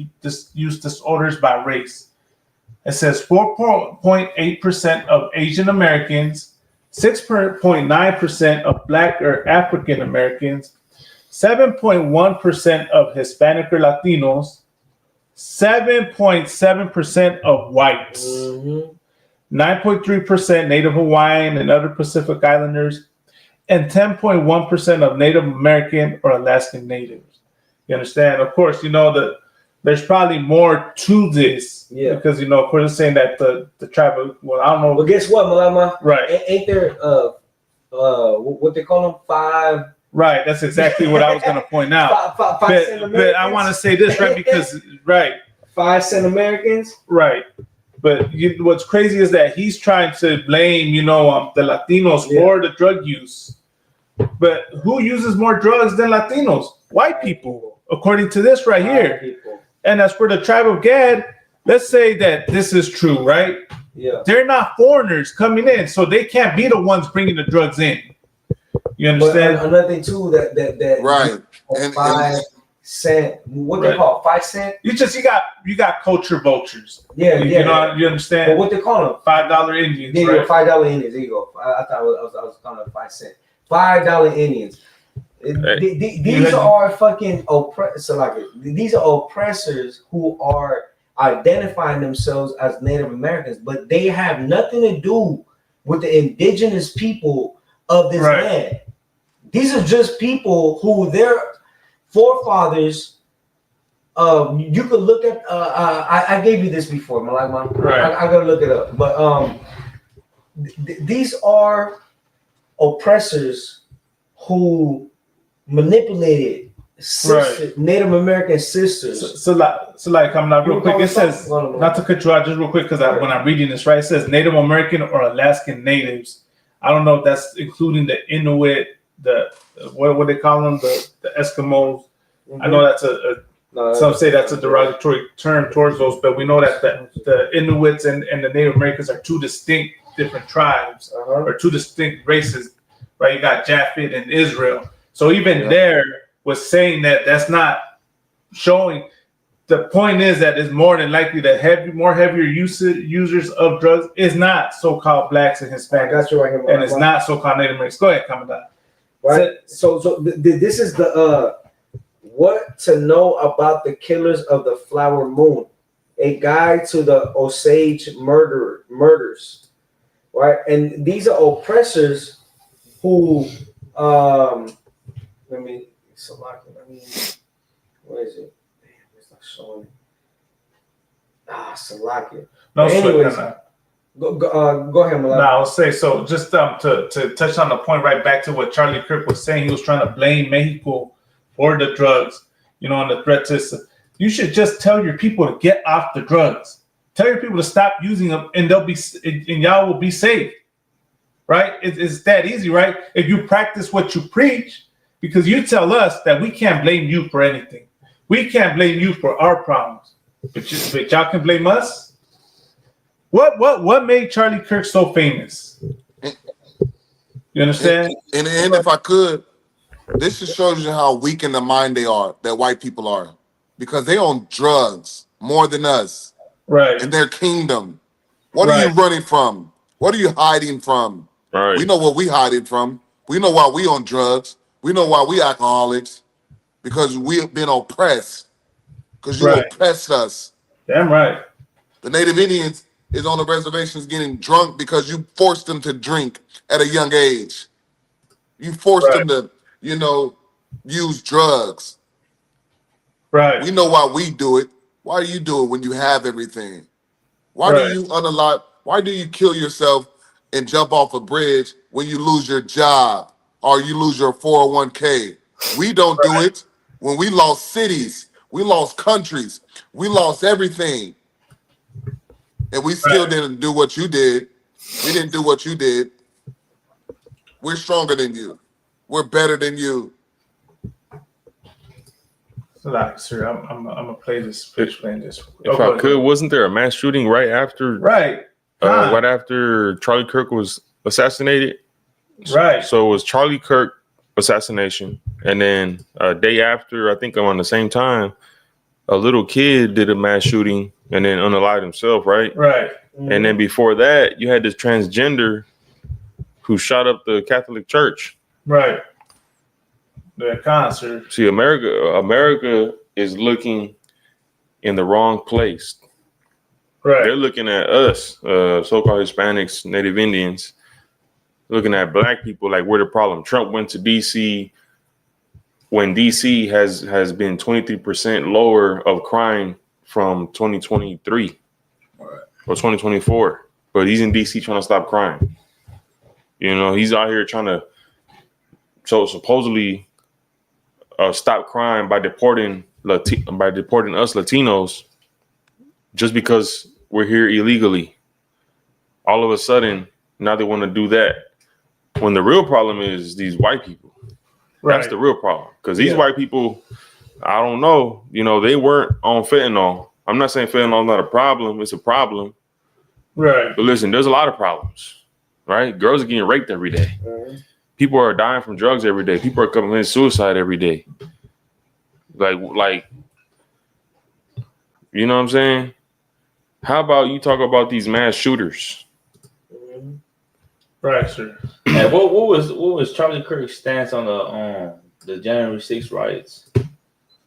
use disorders by race. It says 4.8% of Asian Americans, 6.9% of Black or African Americans, 7.1% of Hispanic or Latinos, 7.7% of whites, 9.3% Native Hawaiian and other Pacific Islanders, and 10.1% of Native American or Alaskan natives. You understand? Of course, you know that there's probably more to this. Yeah. Because, you know, of course, it's saying that the tribe of, well, I don't know. But guess what, Malama? Right. Ain't there, what they call them? 5. Right. That's exactly what I was going to point out. Five but I want to say this, right? Because, right. 5 cent Americans? Right. But what's crazy is that he's trying to blame, you know, the Latinos for the drug use. But who uses more drugs than Latinos? White people, according to this right here. And as for the tribe of Gad, let's say that this is true, right? Yeah. They're not foreigners coming in, so they can't be the ones bringing the drugs in. You understand? But another thing too that right. 5 cent, what they call 5 cent? You got culture vultures. Yeah, you know, you understand? But what they call them? $5 Indians. Yeah, right? $5 Indians. There you go. I thought I was calling them 5 cent. $5 Indians. These are fucking these are oppressors who are identifying themselves as Native Americans, but they have nothing to do with the indigenous people of this land. These are just people who their forefathers. You could look at. I gave you this before, Malak. I gotta look it up, but these are oppressors who manipulated Native American sisters. So like, coming out real quick. It says, not to cut you out, just real quick, because when I'm reading this, right, it says Native American or Alaskan natives. I don't know if that's including the Inuit, the what they call them, the Eskimos. I know that's some say that's a derogatory term towards those, but we know that the Inuits and the Native Americans are two distinct different tribes or two distinct races, right? You got Japhet and Israel. So even there was saying that that's not showing. The point is that it's more than likely that heavier users of drugs is not so-called blacks and Hispanics. Got you right here, and it's not so-called Native Americans. Go ahead, Commandant. Right. So this is the what to know about the killers of the Flower Moon, a guide to the Osage murders, right? And these are oppressors who let me what is it? Damn, it's not showing. Salakia. No, anyways, go ahead, Malak. No, I'll say so. Just to touch on the point right back to what Charlie Kirk was saying, he was trying to blame Mexico for the drugs, and the threat to. You should just tell your people to get off the drugs. Tell your people to stop using them, and y'all will be safe. Right? It's that easy, right? If you practice what you preach, because you tell us that we can't blame you for anything. We can't blame you for our problems, but y'all can blame us. What made Charlie Kirk so famous? You understand? And if I could, this just shows you how weak in the mind they are, that white people are, because they own drugs more than us. Right. In their kingdom. What are you running from? What are you hiding from? Right. We know what we hiding from. We know why we on drugs. We know why we alcoholics, because we have been oppressed. Because you oppressed us. Damn right. The Native Indians is on the reservations getting drunk because you forced them to drink at a young age. You forced them to, use drugs. Right. We know why we do it. Why do you do it when you have everything? Why do you unalive? Why do you kill yourself and jump off a bridge when you lose your job or you lose your 401k? We don't do it when we lost cities, we lost countries, we lost everything. And we still didn't do what you did. We didn't do what you did. We're stronger than you. We're better than you. Like, sir, I'm gonna play this. Playing this. If I could, wasn't there a mass shooting right after? Right. Right after Charlie Kirk was assassinated. Right. So it was Charlie Kirk assassination, and then a day after, I think around the same time, a little kid did a mass shooting and then unalived himself. Right. Right. And then before that, you had this transgender who shot up the Catholic Church. Right. The concert. See, America is looking in the wrong place. Right. They're looking at us, so-called Hispanics, Native Indians, looking at black people like we're the problem. Trump went to D.C. when D.C. has been 23% lower of crime from 2023 or 2024. But he's in D.C. trying to stop crime. He's out here trying to supposedly stop crime by deporting us Latinos just because we're here illegally. All of a sudden, now they want to do that. When the real problem is these white people. Right. That's the real problem. Because these white people, I don't know, they weren't on fentanyl. I'm not saying fentanyl is not a problem. It's a problem. Right. But listen, there's a lot of problems. Right? Girls are getting raped every day. Mm-hmm. People are dying from drugs every day. People are committing suicide every day. Like, you know what I'm saying? How about you talk about these mass shooters? Right, sir. And what was Charlie Kirk's stance on the the January 6th riots?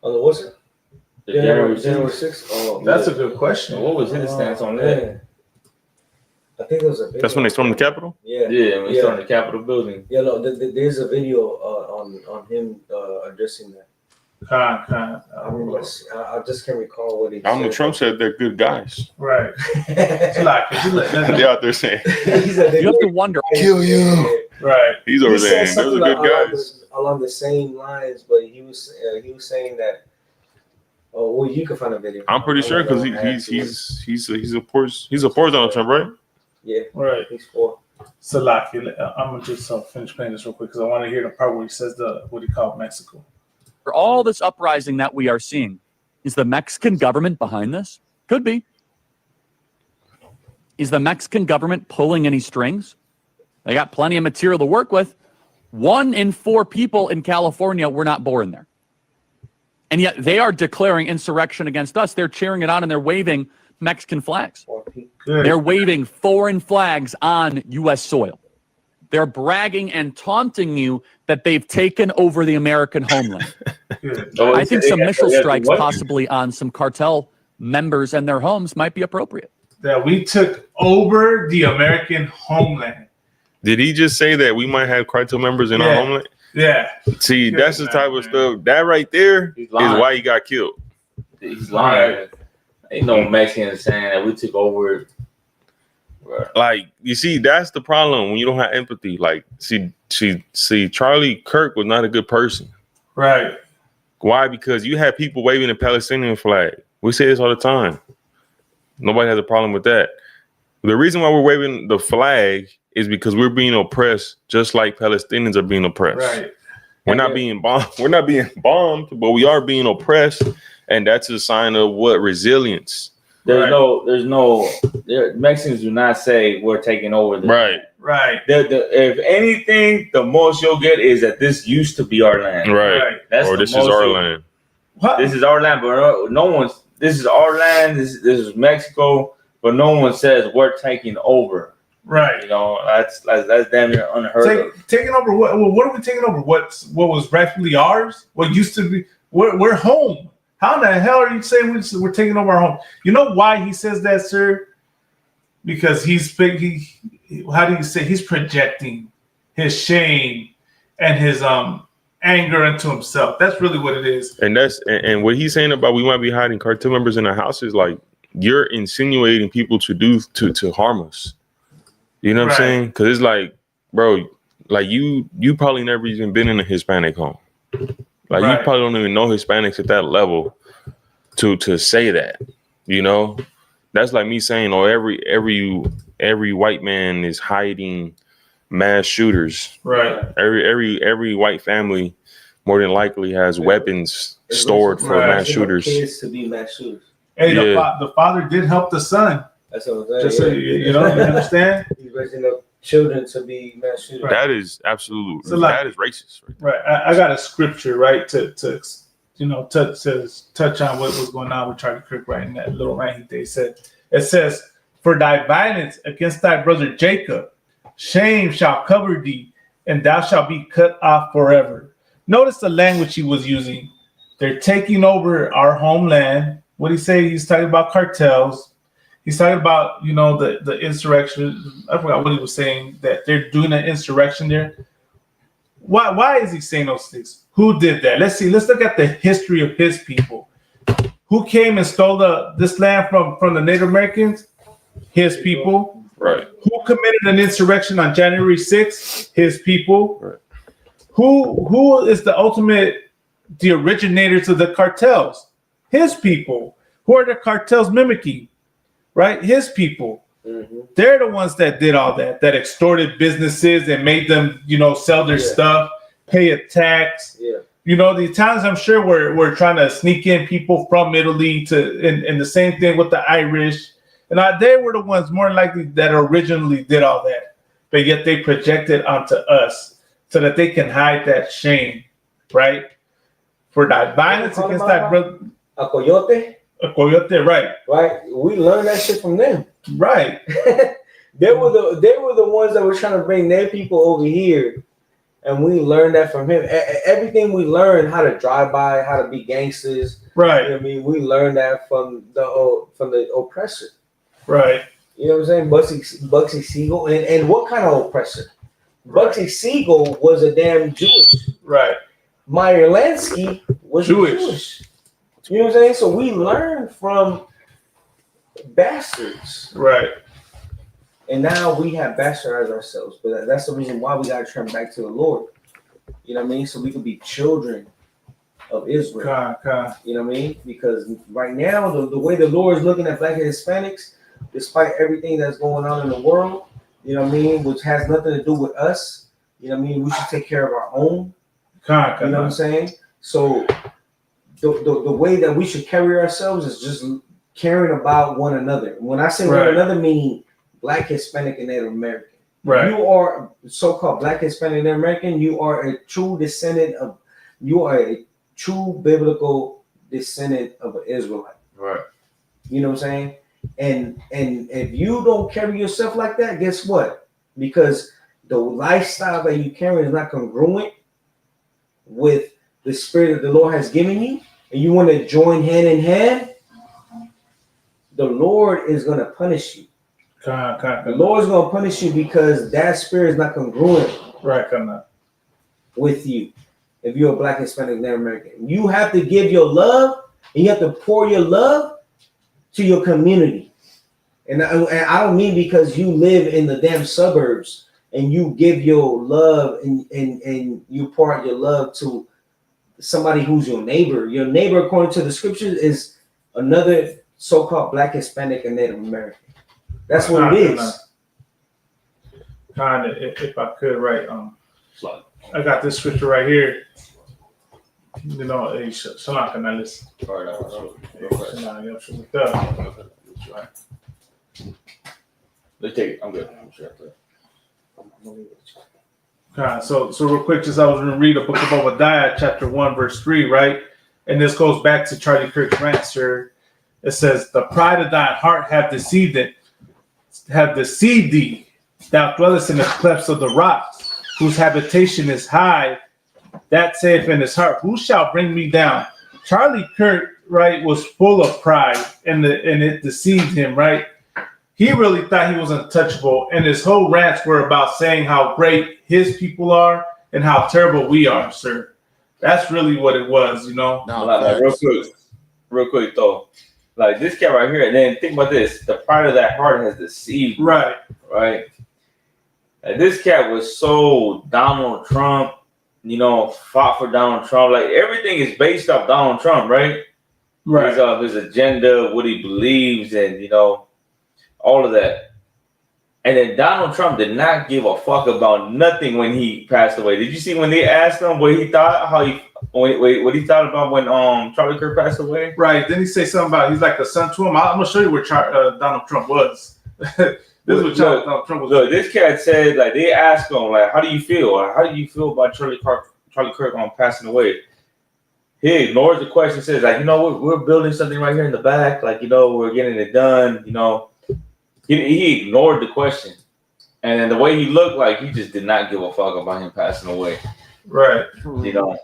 What's it? The January January 6th. Oh, That's a good question. What was his stance on that? Man. I think there was a video. That's when they stormed the Capitol? Yeah. Yeah, when they stormed the Capitol building. Yeah, no, there's a video on him addressing that. I just can't recall what he Donald said. Trump said they're good guys. Right. They're out there saying, you have to wonder. Kill you. Right. He's over there. Those are good guys. Along the same lines, but he was saying that. Oh, well, you can find a video. I'm pretty sure because he supports Donald Trump, right? Yeah. Right. He's for. Salaki, I'm gonna just finish playing this real quick because I want to hear the part where he says what he called Mexico. For all this uprising that we are seeing, is the Mexican government behind this? Could be. Is the Mexican government pulling any strings? They got plenty of material to work with. 1 in 4 people in California were not born there. And yet they are declaring insurrection against us. They're cheering it on and they're waving Mexican flags. Good. They're waving foreign flags on U.S. soil. They're bragging and taunting you that they've taken over the American homeland. I think some missile strikes possibly on some cartel members and their homes might be appropriate. That we took over the American homeland. Did he just say that we might have cartel members in our homeland? Yeah. See, that's the type of stuff. That right there is why he got killed. He's lying. Ain't no Mexican saying that we took over. Like, you see, that's the problem when you don't have empathy. Like, see, Charlie Kirk was not a good person. Right. Why? Because you have people waving the Palestinian flag. We say this all the time. Nobody has a problem with that. The reason why we're waving the flag is because we're being oppressed, just like Palestinians are being oppressed. Right. We're not being bombed. We're not being bombed, but we are being oppressed, and that's a sign of what? Resilience. Mexicans do not say we're taking over the land. Right. If anything, the most you'll get is that this used to be our land. Right. That's or this is our land. What? This is our land, but no one's. This is our land. This is Mexico, but no one says we're taking over. Right. You know, that's damn near unheard of. Taking over what? What are we taking over? What was rightfully ours? What used to be? We're home. How the hell are you saying we're taking over our home? You know why he says that, sir? Because he's how do you say, he's projecting his shame and his anger into himself. That's really what it is. And and what he's saying about we might be hiding cartel members in our houses, like you're insinuating people to harm us. You know what I'm saying? Because it's like, bro, like you probably never even been in a Hispanic home. Like you probably don't even know Hispanics at that level to say that. You know, that's like me saying, oh, every white man is hiding mass shooters. Right. Every white family more than likely has weapons stored for mass shooters. Kids to be mass shooters. Hey, the father did help the son. That's what I'm saying. Just so you understand. He's raising up children to be mass shooters. Right. That is absolutely that is racist. Right. I got a scripture right to touch on what was going on with Charlie Kirk right in that little rant he said. It says, "For thy violence against thy brother Jacob, shame shall cover thee, and thou shalt be cut off forever." Notice the language he was using. They're taking over our homeland. What he say? He's talking about cartels. He's talking about, the insurrection. I forgot what he was saying, that they're doing an insurrection there. Why is he saying those things? Who did that? Let's see. Let's look at the history of his people. Who came and stole this land from the Native Americans? His people. Right. Who committed an insurrection on January 6th? His people. Right. Who is the originators of the cartels? His people. Who are the cartels mimicking? Right? His people. Mm-hmm. They're the ones that did all that extorted businesses and made them, sell their stuff, pay a tax. Yeah. The Italians, I'm sure, were trying to sneak in people from Italy and the same thing with the Irish. And they were the ones more likely that originally did all that. But yet they projected onto us so that they can hide that shame, right? For that violence against that brother. A coyote? A coyote, right. Right. We learned that shit from them. Right. They were the ones that were trying to bring their people over here And we learned that from him. Everything we learned, how to drive by, how to be gangsters. Right. You know what I mean? We learned that from the oppressor. Right. You know what I'm saying? Bugsy Siegel. And what kind of oppressor? Right. Bugsy Siegel was a damn Jewish. Right. Meyer Lansky was Jewish. You know what I'm saying? So we learned from bastards. Right. And now we have bastardized ourselves. But that's the reason why we got to turn back to the Lord. You know what I mean? So we could be children of Israel. You know what I mean? Because right now, the way the Lord is looking at Black and Hispanics, despite everything that's going on in the world, you know what I mean, which has nothing to do with us, you know what I mean, we should take care of our own. You know what I'm saying? So the way that we should carry ourselves is just caring about one another. When I say one another, meaning Black, Hispanic, and Native American. Right. You are so-called Black, Hispanic, and Native American. You are a true descendant of. You are a true biblical descendant of an Israelite. Right. You know what I'm saying? And if you don't carry yourself like that, guess what? Because the lifestyle that you carry is not congruent with the spirit that the Lord has given you, and you want to join hand in hand, the Lord is going to punish you. The Lord is going to punish you because that spirit is not congruent with you. If you're a Black, Hispanic, Native American, you have to give your love, and you have to pour your love to your community. And I don't mean because you live in the damn suburbs and you give your love and you pour out your love to somebody who's your neighbor. Your neighbor, according to the scriptures, is another so-called Black, Hispanic, and Native American. That's what it is. Kind of, if I could, right? I got this scripture right here. You know, Shalom, can I listen? Let's take it. I'm good. So real quick, just I was going to read a book of Obadiah, chapter 1, verse 3, right? And this goes back to Charlie Kirk's rant, sir. It says, "The pride of thine heart have deceived thee. Thou dwellest in the clefts of the rock, whose habitation is high. That saith in his heart, who shall bring me down?" Charlie Kirk, right, was full of pride, and it deceived him, right? He really thought he was untouchable, and his whole rants were about saying how great his people are and how terrible we are, sir. That's really what it was, you know. Like, real quick though, like this cat right here, and then think about this: the pride of that heart has deceived. Right. Like, this cat was so Donald Trump. You know, fought for Donald Trump. Like everything is based off Donald Trump, right? Based off his agenda, what he believes, and you know, all of that. And then Donald Trump did not give a fuck about nothing when he passed away. Did you see when they asked him what he thought, what he thought about when Charlie Kirk passed away? Right. Then he say something about he's like the son to him. I'm gonna show you where Donald Trump was. This is what Donald Trump was. Look, this cat said, like, they asked him, like, how do you feel? How do you feel about Charlie Kirk passing away? He ignores the question, says, like, you know, we're building something right here in the back. Like, you know, we're getting it done. You know, he ignored the question. And then the way he looked, like, he just did not give a fuck about him passing away. Right. You know.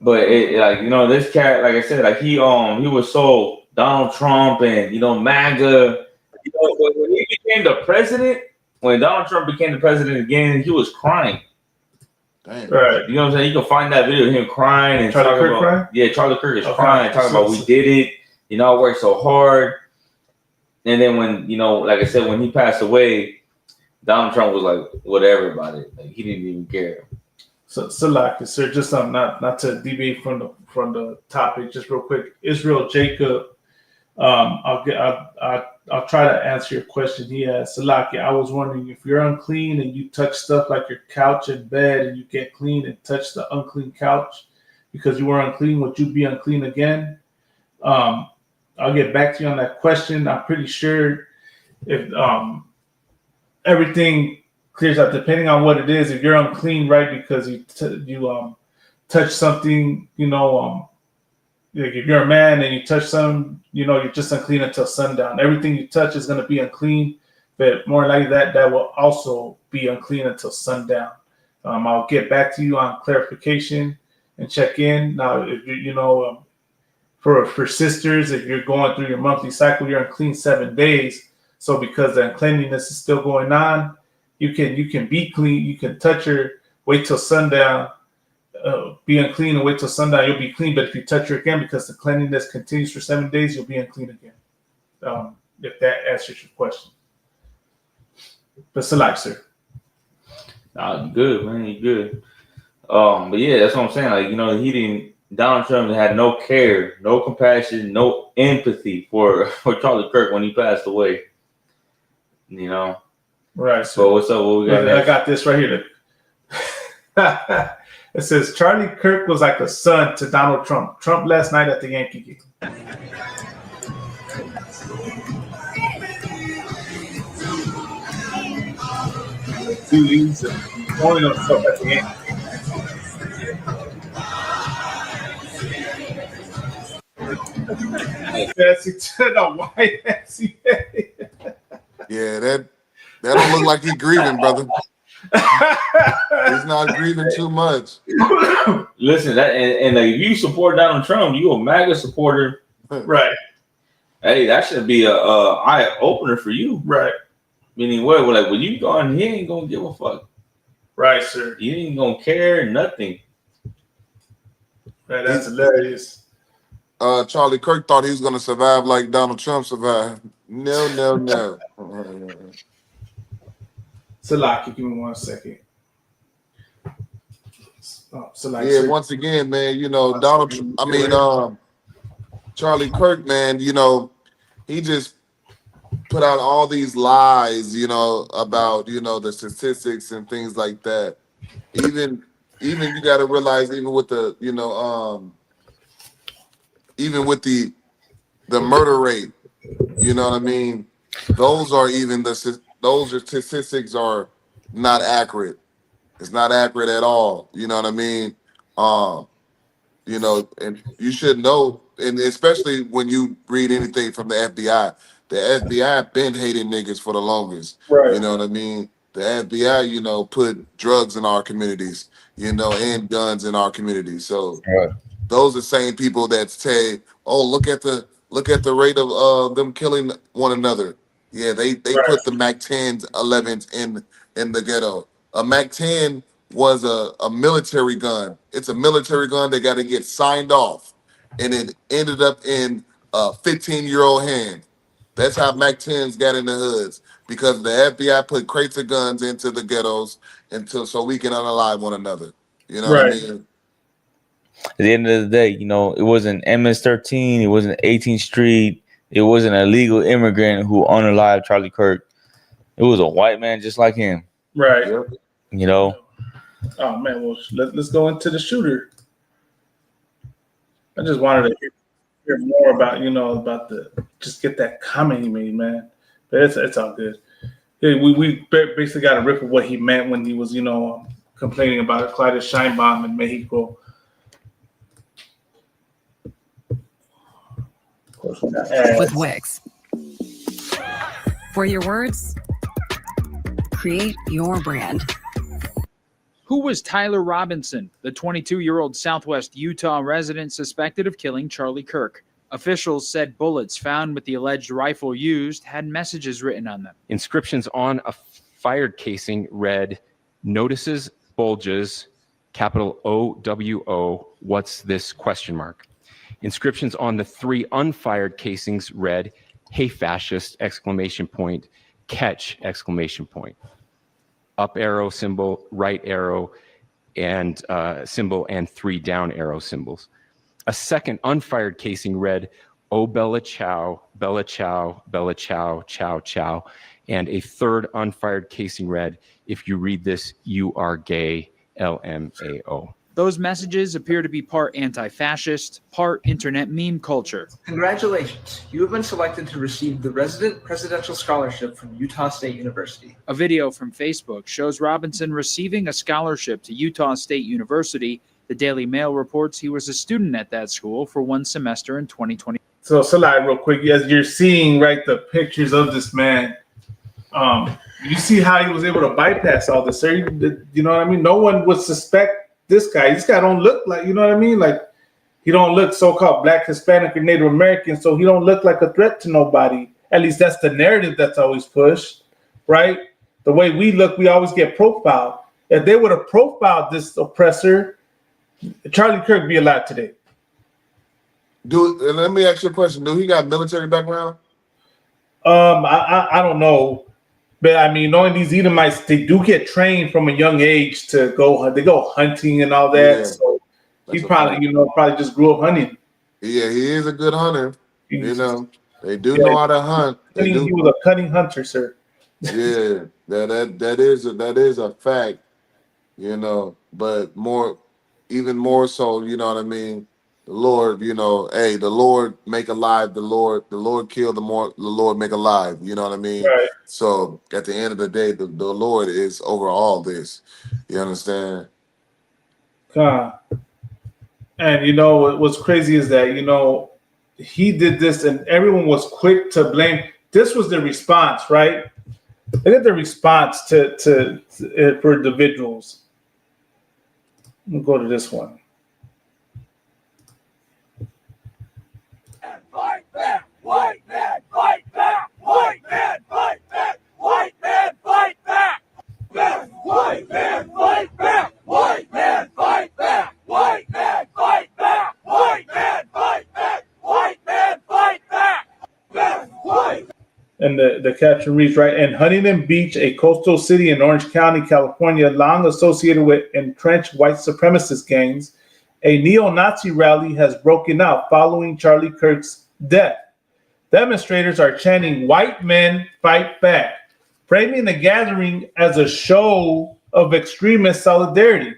But, like, you know, this cat, like I said, like, he was so Donald Trump and, you know, MAGA. You know, when he became the president, when Donald Trump became the president again, he was crying. Damn. Right. You know what I'm saying? You can find that video of him crying and Charlie Kirk crying? Yeah, Charlie Kirk is crying, talking about we did it. You know, I worked so hard. And then when, you know, like I said, when he passed away, Donald Trump was like, whatever about it. Like, he didn't even care. So like, sir, just not to deviate from the topic, just real quick. Israel Jacob, I'll try to answer your question. He asked, Salaki, I was wondering if you're unclean and you touch stuff like your couch and bed and you get clean and touch the unclean couch because you were unclean, would you be unclean again? I'll get back to you on that question. I'm pretty sure if everything clears up, depending on what it is, if you're unclean, right, because you touch something, you know, like if you're a man and you touch something, you know, you're just unclean until sundown. Everything you touch is going to be unclean, but more likely that will also be unclean until sundown. I'll get back to you on clarification and check in. Now, if you for sisters, if you're going through your monthly cycle, you're unclean 7 days. So because the uncleanliness is still going on, you can be clean. You can touch her, wait till sundown, be unclean and wait till sundown. You'll be clean. But if you touch her again, because the cleanliness continues for 7 days, you'll be unclean again. If that answers your question. But select, sir. Nah, you good, man. You good. But yeah, that's what I'm saying. Like, Donald Trump had no care, no compassion, no empathy for Charlie Kirk when he passed away. Right. So what's up? What we got next? I got this right here. It says Charlie Kirk was like a son to Donald Trump. Trump last night at the Yankee game. He's throwing himself at the Yankee. Fancy to the white Yeah, that don't look like he's grieving, brother. He's not grieving too much. Listen, if you support Donald Trump, you a MAGA supporter, right? Hey, that should be a eye opener for you, right? Meaning, what? Like when you gone, he ain't gonna give a fuck, right, sir? He ain't gonna care nothing. Right, that's hilarious. Charlie Kirk thought he was gonna survive like Donald Trump survived. No. Salaki, give me 1 second. Once again, man, Charlie Kirk, man, he just put out all these lies, about, the statistics and things like that. Even you got to realize, even with the, even with the murder rate, you know what I mean? Those statistics are not accurate. It's not accurate at all. You know what I mean? And you should know, and especially when you read anything from the FBI. The FBI been hating niggas for the longest. Right. You know what I mean? The FBI, put drugs in our communities, and guns in our communities. So those are the same people that say, "Oh, look at the rate of them killing one another." Yeah, they put the Mac 10s, 11s in the ghetto. A Mac 10 was a military gun. It's a military gun that got to get signed off, and it ended up in a 15-year-old hand. That's how Mac 10s got in the hoods, because the FBI put crates of guns into the ghettos so we can unalive one another. You know what I mean? At the end of the day, it wasn't MS-13, it wasn't 18th Street, it wasn't an illegal immigrant who unalived Charlie Kirk. It was a white man just like him. Right. Oh man, well let's go into the shooter. I just wanted to hear more about about just get that comment he made, man. But it's all good. Yeah, we basically got a rip of what he meant when he was complaining about a Clyde Sheinbaum in Mexico. With Wix. For your words, create your brand. Who was Tyler Robinson, the 22-year-old Southwest Utah resident suspected of killing Charlie Kirk? Officials said bullets found with the alleged rifle used had messages written on them. Inscriptions on a fired casing read, "Notices bulges, capital OWO, what's this, ? Inscriptions on the 3 unfired casings read, "Hey fascist, ! Catch, ! Up arrow symbol, right arrow, and symbol, and 3 down arrow symbols. A second unfired casing read, "Oh Bella Chow, chow, chow." And a third unfired casing read, "If you read this, you are gay, LMAO." Those messages appear to be part anti-fascist, part internet meme culture. Congratulations, you have been selected to receive the Resident Presidential Scholarship from Utah State University. A video from Facebook shows Robinson receiving a scholarship to Utah State University. The Daily Mail reports he was a student at that school for 1 semester in 2020. So, Salai, real quick, as you're seeing, right, the pictures of this man, You see how he was able to bypass all this, sir. You know what I mean? No one would suspect this guy. This guy don't look like, you know what I mean? Like, he don't look so-called Black, Hispanic, or Native American, so he don't look like a threat to nobody. At least that's the narrative that's always pushed, right? The way we look, we always get profiled. If they would have profiled this oppressor, Charlie Kirk would be alive today. Let me ask you a question. Do he got military background? I don't know. But I mean, knowing these Edomites, they do get trained from a young age to go. They go hunting and all that. Yeah, so he probably, probably just grew up hunting. Yeah, he is a good hunter. You know, they do know how to hunt. He was a cunning hunter, sir. Yeah, that is a fact. You know, but even more so, you know what I mean. The Lord, the Lord make alive, the Lord kill, the Lord make alive. You know what I mean? Right. So at the end of the day, the Lord is over all this. You understand? And what's crazy is that, he did this and everyone was quick to blame. This was the response, right? Look at the response to for individuals. We'll go to this one. Fight back, white man, fight back, white man, fight back, white man, fight back, white man, fight back, white man, fight back, white man, fight back, white man, fight back, white man, fight back, white. And the caption reads, right, in Huntington Beach, a coastal city in Orange County, California, long associated with entrenched white supremacist gangs, a neo-Nazi rally has broken out following Charlie Kirk's death. Demonstrators are chanting, "White men fight back," framing the gathering as a show of extremist solidarity.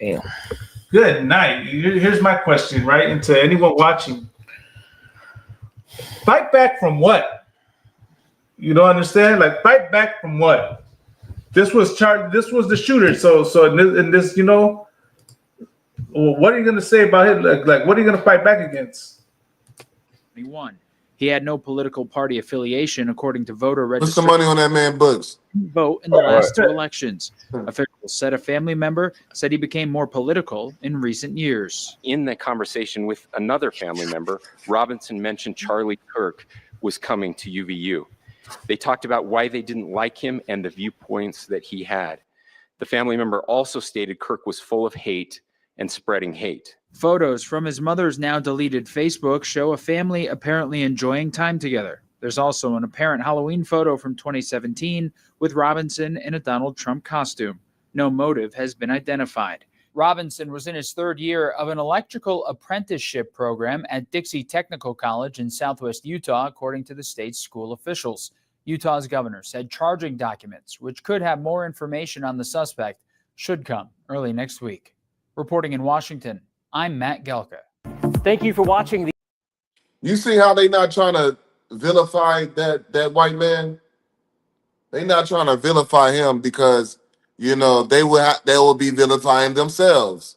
Damn. Good night. Here's my question, right? And to anyone watching, fight back from what? You don't understand? Like, fight back from what? This was the shooter. So in this, what are you going to say about him? Like, what are you going to fight back against? He had no political party affiliation, according to voter registration. Put some money on that man's books. Vote in the last two elections. Officials said a family member said he became more political in recent years. In that conversation with another family member, Robinson mentioned Charlie Kirk was coming to UVU. They talked about why they didn't like him and the viewpoints that he had. The family member also stated Kirk was full of hate and spreading hate. Photos from his mother's now deleted Facebook show a family apparently enjoying time together. There's also an apparent Halloween photo from 2017 with Robinson in a Donald Trump costume. No motive has been identified. Robinson was in his third year of an electrical apprenticeship program at Dixie Technical College in southwest Utah, according to the state's school officials. Utah's governor said charging documents, which could have more information on the suspect, should come early next week. Reporting in Washington, I'm Matt Gelka. Thank you for watching. You see how they not trying to vilify that white man? They not trying to vilify him because, they will be vilifying themselves.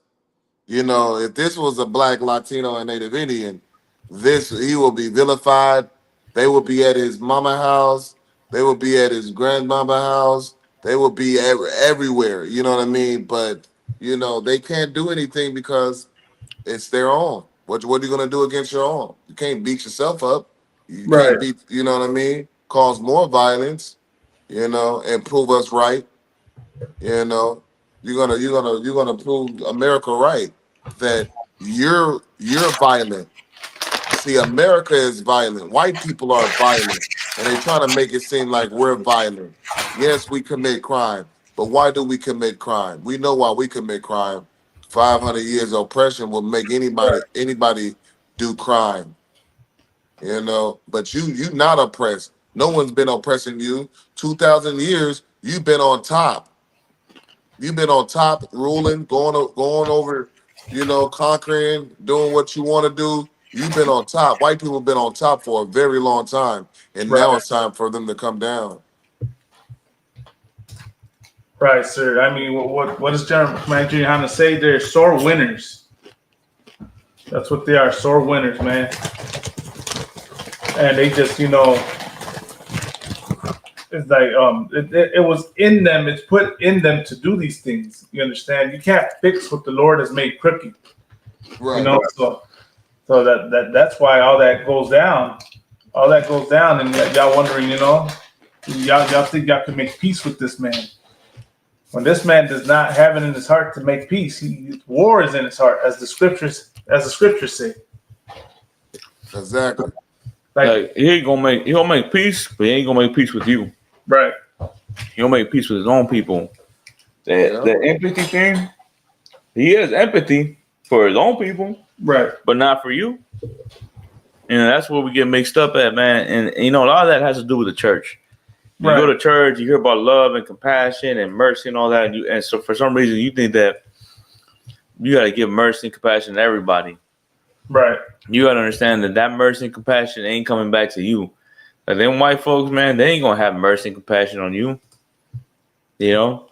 If this was a Black, Latino, and Native Indian, he will be vilified. They will be at his mama house. They will be at his grandmama house. They will be everywhere. You know what I mean? But, they can't do anything because it's their own. What are you going to do against your own? You can't beat yourself up. You can't beat, you know what I mean? Cause more violence, and prove us right. You're gonna prove America right that you're violent. See, America is violent. White people are violent, and they're trying to make it seem like we're violent. Yes, we commit crime, but why do we commit crime? We know why we commit crime. 500 years of oppression will make anybody do crime. But you not oppressed. No one's been oppressing you. 2,000 years, you've been on top. You've been on top, ruling, going over, conquering, doing what you want to do. You've been on top. White people have been on top for a very long time, and now it's time for them to come down. Right, sir. I mean, what does General Commander Johanna say? They're sore winners. That's what they are, sore winners, man. And they just, it's like it was in them. It's put in them to do these things. You understand? You can't fix what the Lord has made crooked. Right. You know, so that's why all that goes down. All that goes down, and y'all wondering, you know, y'all think y'all can make peace with this man. When this man does not have it in his heart to make peace, war is in his heart, as the scriptures say. Exactly. Like he'll make peace, but he ain't gonna make peace with you. Right. He'll make peace with his own people. The empathy thing, he has empathy for his own people, right? But not for you. And that's where we get mixed up at, man. And you know, a lot of that has to do with the church. You go to church, you hear about love and compassion and mercy and all that, and so for some reason you think that you got to give mercy and compassion to everybody. Right. You got to understand that mercy and compassion ain't coming back to you. Like them white folks, man, they ain't gonna have mercy and compassion on you. You know,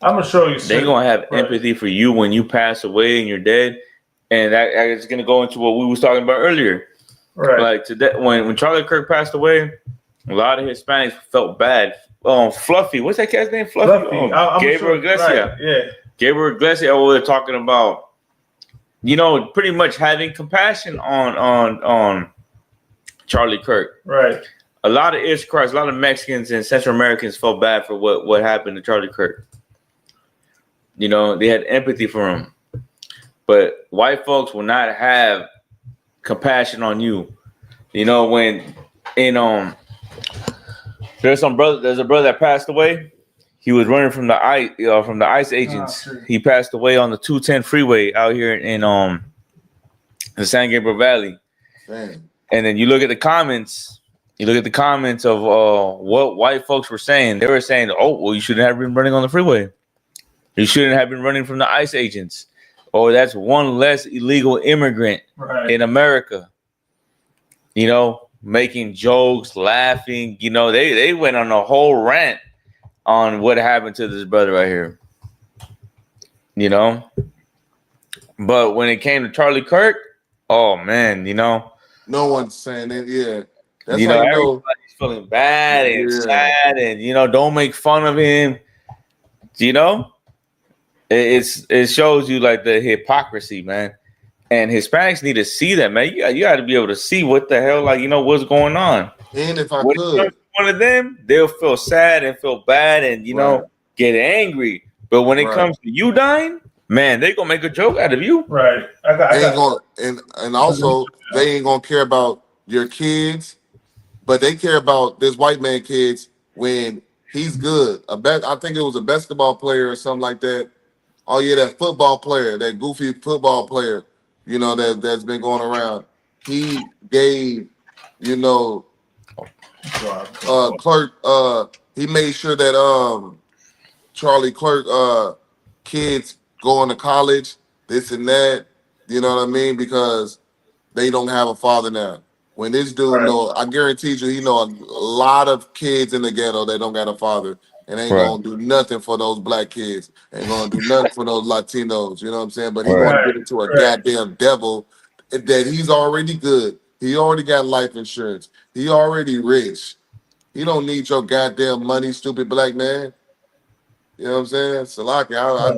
I'm gonna show you. They gonna have empathy for you when you pass away and you're dead, and that is gonna go into what we was talking about earlier. Right. Like today, when Charlie Kirk passed away, a lot of Hispanics felt bad. Fluffy, what's that cat's name? Fluffy. Gabriel Iglesias. Right. Yeah. Gabriel Iglesias. We were talking about, you know, pretty much having compassion on Charlie Kirk. Right. A lot of Christ, a lot of Mexicans and Central Americans felt bad for what happened to Charlie Kirk. You know, they had empathy for him, but white folks will not have compassion on you. You know, when there's a brother that passed away. He was running from the ICE agents. He passed away on the 210 freeway out here in the San Gabriel Valley. Damn. And then you look at the comments. Of what white folks were saying. They were saying, "Oh, well, you shouldn't have been running on the freeway. You shouldn't have been running from the ICE agents. Oh, that's one less illegal immigrant in America." You know, making jokes, laughing. You know, they went on a whole rant on what happened to this brother right here. You know, but when it came to Charlie Kirk, oh man, you know, no one's saying it. Yeah, that's you how know, you know. everybody's feeling bad and sad, and you know, don't make fun of him. You know, it shows you like the hypocrisy, man. And Hispanics need to see that, man. You got to be able to see what the hell, like, you know, what's going on. And if I when could, one of them, they'll feel sad and feel bad and, you know, get angry. But when it comes to you dying, man, they gonna make a joke out of you. Right. They ain't gonna, and also they ain't gonna care about your kids, but they care about this white man kids when he's good. I think it was a basketball player or something like that. Oh yeah, that football player, that goofy football player, you know, that's been going around. He gave, you know, Clerk. He made sure that Charlie Clerk kids going to college, this and that. You know what I mean? Because they don't have a father now. When this dude know, I guarantee you, he know a lot of kids in the ghetto that don't got a father. And ain't gonna do nothing for those black kids. Ain't gonna do nothing for those Latinos. You know what I'm saying? But he gonna get into a goddamn devil that he's already good. He already got life insurance. He already rich. He don't need your goddamn money, stupid black man. You know what I'm saying? Salaki,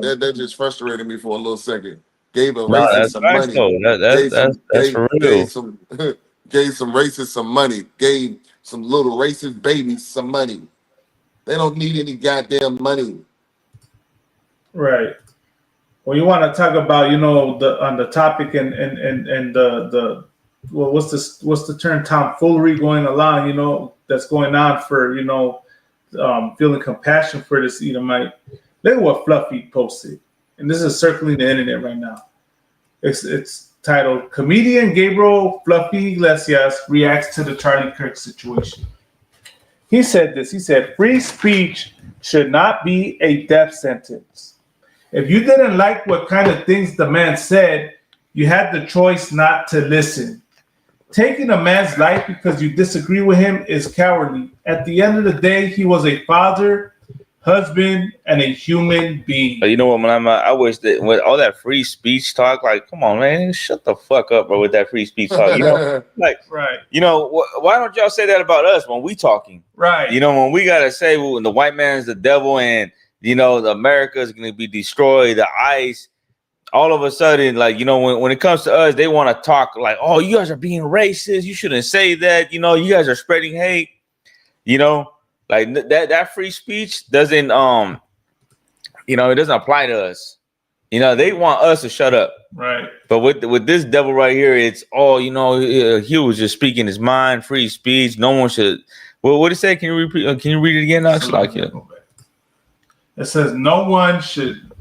that just frustrated me for a little second. Gave a racist some money. That's for real. Gave some racists some money. Gave some little racist babies some money. They don't need any goddamn money. Right. Well, you want to talk about, you know, on the topic and the what's the term, tomfoolery going along, you know, that's going on for, you know, feeling compassion for this Edomite. Look at what Fluffy posted, and this is circling the internet right now. It's titled "Comedian Gabriel Fluffy Iglesias Reacts to the Charlie Kirk Situation." He said this. He said, "Free speech should not be a death sentence. If you didn't like what kind of things the man said, you had the choice not to listen. Taking a man's life because you disagree with him is cowardly. At the end of the day, he was a father husband, and a human being. You know what, I wish that with all that free speech talk, like, come on, man, shut the fuck up, bro, with that free speech talk. You know, like, right. You know, why don't y'all say that about us when we talking? Right. You know, when we gotta say, well, the white man is the devil, and you know, the America is gonna be destroyed, the ICE. All of a sudden, like, you know, when it comes to us, they want to talk like, oh, you guys are being racist. You shouldn't say that. You know, you guys are spreading hate. You know, like that free speech doesn't, you know, it doesn't apply to us. You know, they want us to shut up. Right. But with this devil right here, it's you know, he was just speaking his mind, free speech. No one should. Well, what did it say? Can you repeat? Can you read it again? It says no one should.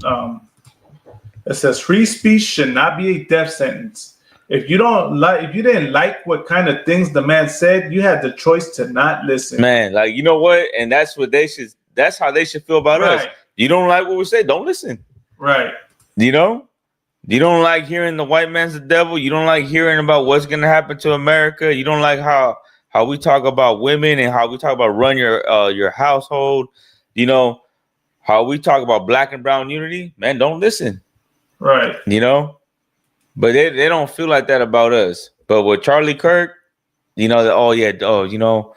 It says free speech should not be a death sentence. If you didn't like what kind of things the man said, you had the choice to not listen. Man, like, you know what? And that's what that's how they should feel about us. You don't like what we say, don't listen. Right. You know? You don't like hearing the white man's the devil. You don't like hearing about what's gonna happen to America. You don't like how we talk about women and how we talk about run your household. You know, how we talk about black and brown unity. Man, don't listen. Right. You know, but they don't feel like that about us. But with Charlie Kirk, you know, you know,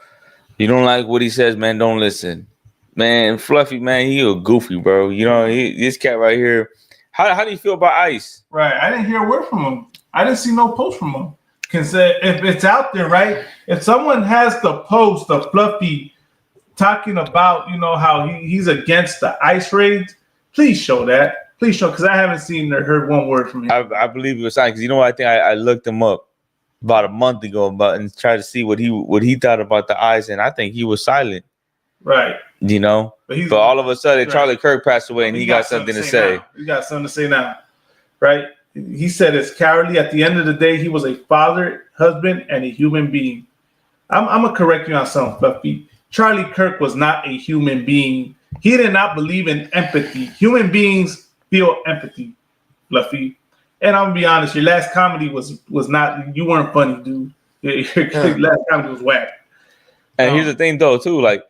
you don't like what he says, man, don't listen. Man, Fluffy, man, he a goofy, bro. You know, this cat right here. How do you feel about ICE? Right. I didn't hear a word from him. I didn't see no post from him. Can say if it's out there, right? If someone has the post of Fluffy talking about, you know, how he's against the ICE raids, please show that. Please show, because I haven't seen or heard one word from him. I believe it was signed because you know what? I think I looked him up about a month ago and tried to see what he thought about the ICE, and I think he was silent. Right. You know, but all of a sudden, right. Charlie Kirk passed away, and he got something to say. He got something to say now, right? He said it's cowardly. At the end of the day, he was a father, husband, and a human being. I'm gonna correct you on something, Fluffy. Charlie Kirk was not a human being. He did not believe in empathy. Human beings feel empathy, Fluffy. And I'm gonna be honest, your last comedy was not. You weren't funny, dude. Your last comedy was whack. And here's the thing, though, too. Like,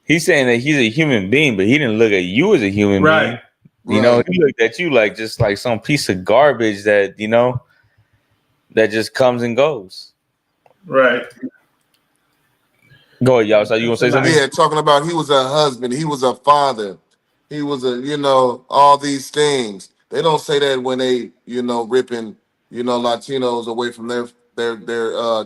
he's saying that he's a human being, but he didn't look at you as a human being. You know, he looked at you like just like some piece of garbage that, you know, that just comes and goes. Right. Go ahead, y'all. So you gonna say something? Yeah, talking about he was a husband, he was a father, he was a, you know, all these things. They don't say that when they, you know, ripping, you know, Latinos away from their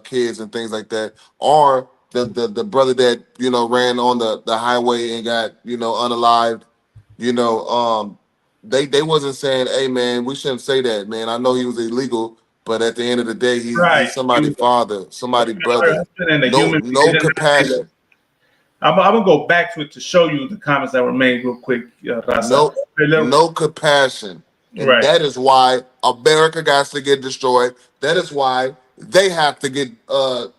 kids and things like that, or the brother that, you know, ran on the highway and got, you know, unalived. You know, they wasn't saying, hey man, we shouldn't say that, man. I know he was illegal, but at the end of the day, he's somebody's father, somebody's brother. No compassion. I'm gonna go back to it to show you the comments that were made real quick. No compassion. And that is why America got to get destroyed. That is why they have to get unalived.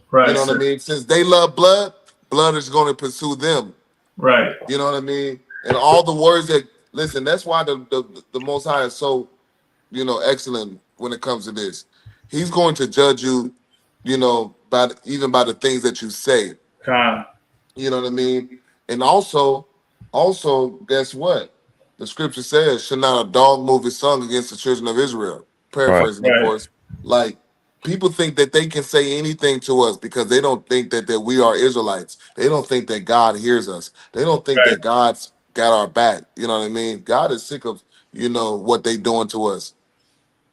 Right. You know what I mean? Since they love blood, blood is going to pursue them. Right. You know what I mean? And all the words that, listen, that's why the Most High is so, you know, excellent when it comes to this. He's going to judge you, you know, even by the things that you say. You know what I mean? And also, guess what? The scripture says, should not a dog move his tongue against the children of Israel? Paraphrasing, of course. Like, people think that they can say anything to us because they don't think that we are Israelites. They don't think that God hears us. They don't think that God's got our back. You know what I mean? God is sick of, you know, what they doing to us.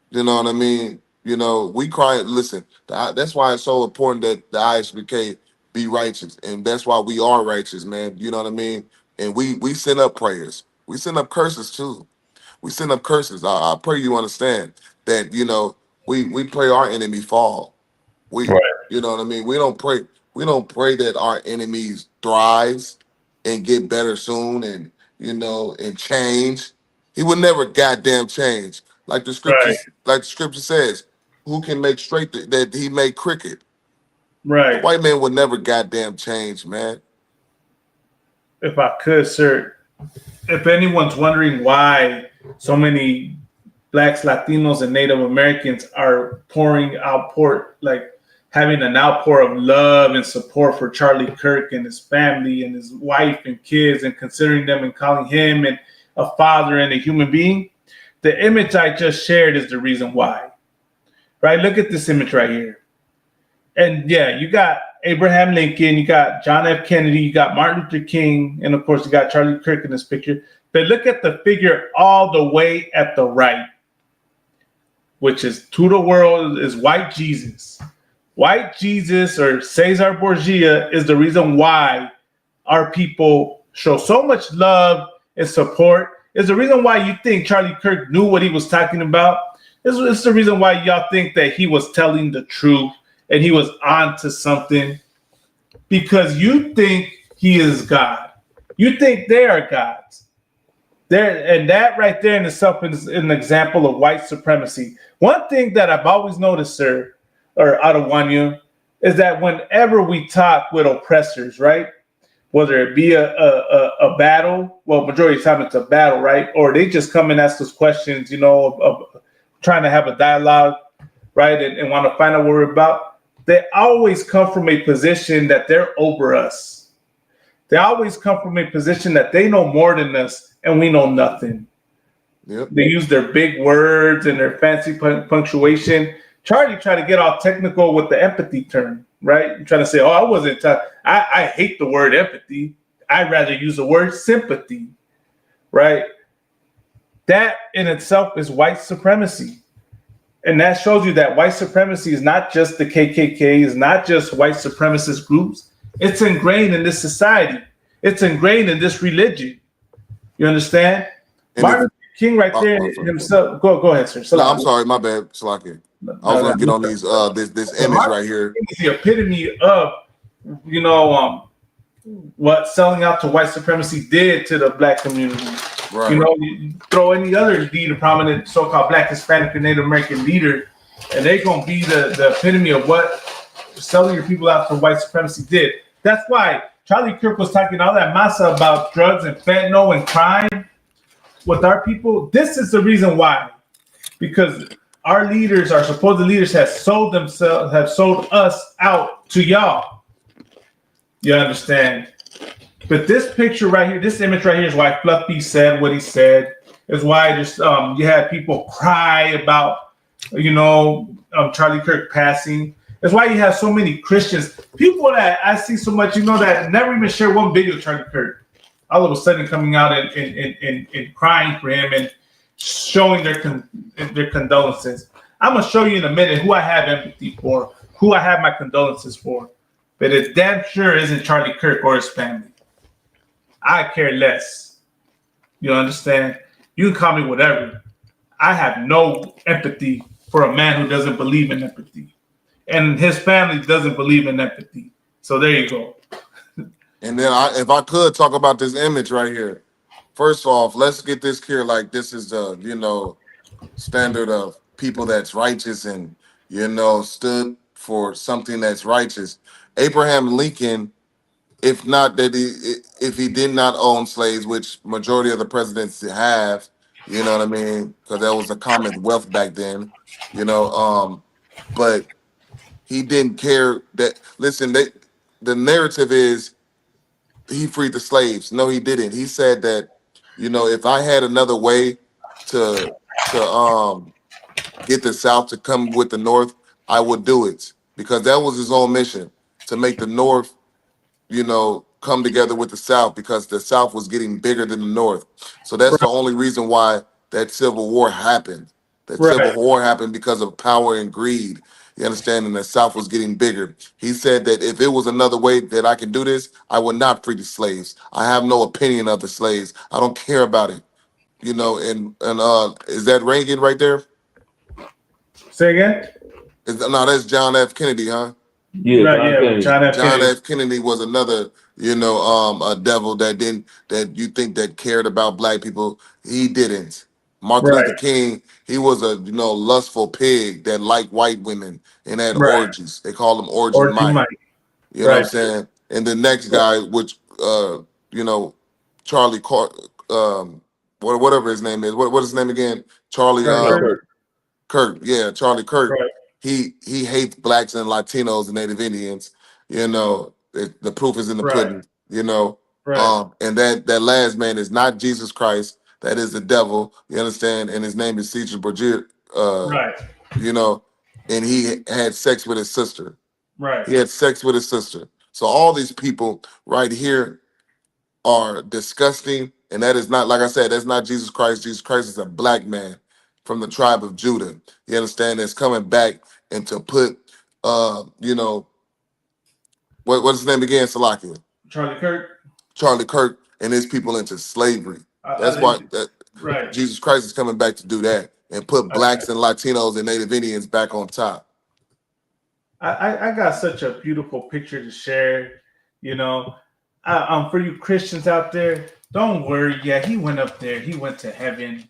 You know what I mean? You know, we cry. Listen, that's why it's so important that the ISBK be righteous. And that's why we are righteous, man. You know what I mean? And we send up prayers. We send up curses too. We send up curses. I pray you understand that, you know, we pray our enemy fall. You know what I mean? We don't pray that our enemies thrives and get better soon and, you know, and change. He would never goddamn change. Like the scripture says, who can make straight that he made crooked? Right. The white man would never goddamn change, man. If I could, sir, if anyone's wondering why so many Blacks, Latinos, and Native Americans are having an outpour of love and support for Charlie Kirk and his family and his wife and kids, and considering them and calling him and a father and a human being. The image I just shared is the reason why. Right? Look at this image right here. And yeah, you got Abraham Lincoln, you got John F. Kennedy, you got Martin Luther King, and of course you got Charlie Kirk in this picture. But look at the figure all the way at the right, which is to the world is white Jesus. White Jesus, or Cesar Borgia, is the reason why our people show so much love and support. Is the reason why you think Charlie Kirk knew what he was talking about. It's the reason why y'all think that he was telling the truth and he was on to something, because you think he is God. You think they are gods. And that right there in itself is an example of white supremacy. One thing that I've always noticed, sir, or Adewanya, is that whenever we talk with oppressors, right, whether it be a battle, well, majority of the time it's a battle, right, or they just come and ask us questions, of trying to have a dialogue, right, and want to find out what we're about, they always come from a position that they're over us. They always come from a position that they know more than us and we know nothing. Yep. They use their big words and their fancy punctuation. Charlie tried to get all technical with the empathy term, right? You're trying to say, oh, I wasn't, I hate the word empathy. I'd rather use the word sympathy, right? That in itself is white supremacy. And that shows you that white supremacy is not just the KKK, is not just white supremacist groups. It's ingrained in this society. It's ingrained in this religion. You understand? And Martin Luther King right there himself. Go ahead, sir. No, I'm sorry, my bad, Salaki. I was going to get on these this image right here. It's the epitome of, what selling out to white supremacy did to the black community. Right. You throw any other leader, prominent so-called black, Hispanic, and Native American leader, and they're going to be the epitome of what selling your people out to white supremacy did. That's why Charlie Kirk was talking all that massa about drugs and fentanyl and crime with our people. This is the reason why. Because our leaders, our supposed leaders, have sold us out to y'all. You understand? But this picture right here, this image right here is why Fluffy said what he said. Is why just you had people cry about, Charlie Kirk passing. That's why you have so many Christians, people that I see so much, that never even share one video of Charlie Kirk. All of a sudden coming out and crying for him and showing their condolences. I'm gonna show you in a minute who I have empathy for, who I have my condolences for. But it damn sure isn't Charlie Kirk or his family. I care less. You understand? You can call me whatever. I have no empathy for a man who doesn't believe in empathy. And his family doesn't believe in empathy. So there you go. And then if I could talk about this image right here. First off, let's get this clear. Like, this is the, standard of people that's righteous and, stood for something that's righteous. Abraham Lincoln, if he did not own slaves, which majority of the presidents have, you know what I mean? Because that was a common wealth back then, but he didn't care that, listen, the narrative is he freed the slaves. No, he didn't. He said that, if I had another way to get the South to come with the North, I would do it, because that was his own mission, to make the North, come together with the South, because the South was getting bigger than the North. So that's the only reason why that Civil War happened. Civil War happened because of power and greed. You understand? And the South was getting bigger. He said that if it was another way that I can do this, I would not free the slaves. I have no opinion of the slaves. I don't care about it. And is that Reagan right there? Say again? No, that's John F. Kennedy, huh? Yeah, John F. Kennedy was another, a devil that you think that cared about black people. He didn't. Martin Luther King, he was a lustful pig that liked white women and had orgies. They call him Orgy Mike. You know what I'm saying? And the next guy, which Charlie Kirk, whatever his name is. What is his name again? Charlie Kirk. Yeah, Charlie Kirk. he hates blacks and Latinos and Native Indians. You know, the proof is in the pudding. You know, and that last man is not Jesus Christ. That is the devil. You understand? And his name is Caesar Borgia. You know, and he had sex with his sister. He had sex with his sister. So all these people right here are disgusting. And that is not, like I said, that's not Jesus Christ. Jesus Christ is a black man from the tribe of Judah. You understand? That's coming back and to put, you know, what's his name again? Salakia. Charlie Kirk. Charlie Kirk and his people into slavery. That's why Jesus Christ is coming back to do that and put blacks and Latinos and Native Indians back on top. I got such a beautiful picture to share. You know, for you Christians out there, don't worry. Yeah, he went up there. He went to heaven.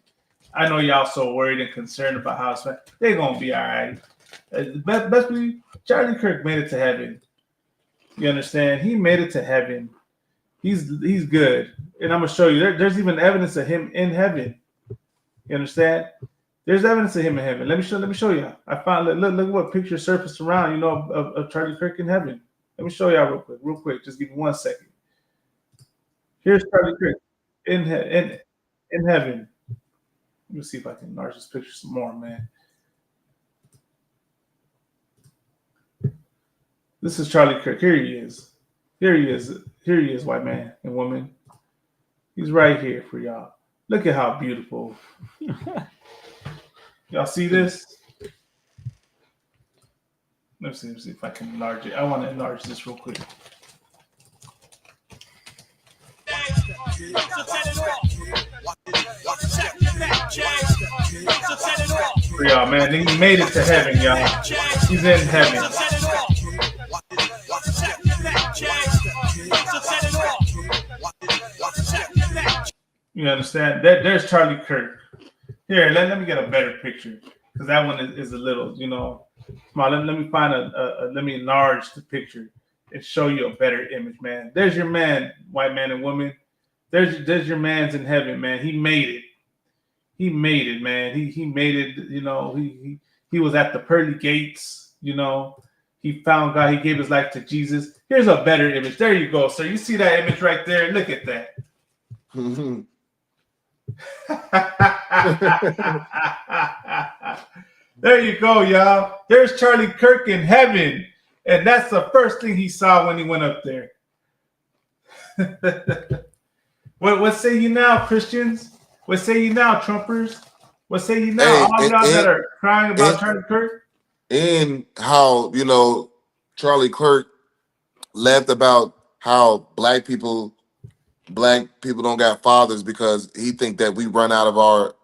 I know y'all so worried and concerned about how it's they're gonna be all right. Best believe Charlie Kirk made it to heaven. You understand? He made it to heaven. He's good, and I'm gonna show you. There's even evidence of him in heaven. You understand? There's evidence of him in heaven. Let me show you. I found look what picture surfaced around. You know of Charlie Kirk in heaven. Let me show y'all real quick. Just give me 1 second. Here's Charlie Kirk in heaven. Let me see if I can enlarge this picture some more, man. This is Charlie Kirk. Here he is. Here he is. Here he is, white man and woman. He's right here for y'all. Look at how beautiful. Y'all see this? Let me see if I can enlarge it. I want to enlarge this real quick. For y'all, man, he made it to heaven, y'all. He's in heaven. You understand? There's Charlie Kirk. Here, let me get a better picture because that one is a little, you know. Come on, let me find let me enlarge the picture and show you a better image, man. There's your man, white man and woman. There's your man's in heaven, man. He made it. He made it, man. He made it. You know, he was at the pearly gates. You know, he found God. He gave his life to Jesus. Here's a better image. There you go, sir. You see that image right there? Look at that. There you go, y'all. There's Charlie Kirk in heaven. And that's the first thing he saw when he went up there. What say you now, Christians? What say you now, Trumpers? What say you now? All y'all that are crying about Charlie Kirk? And how, you know, Charlie Kirk left about how black people don't got fathers because he think that we run out of our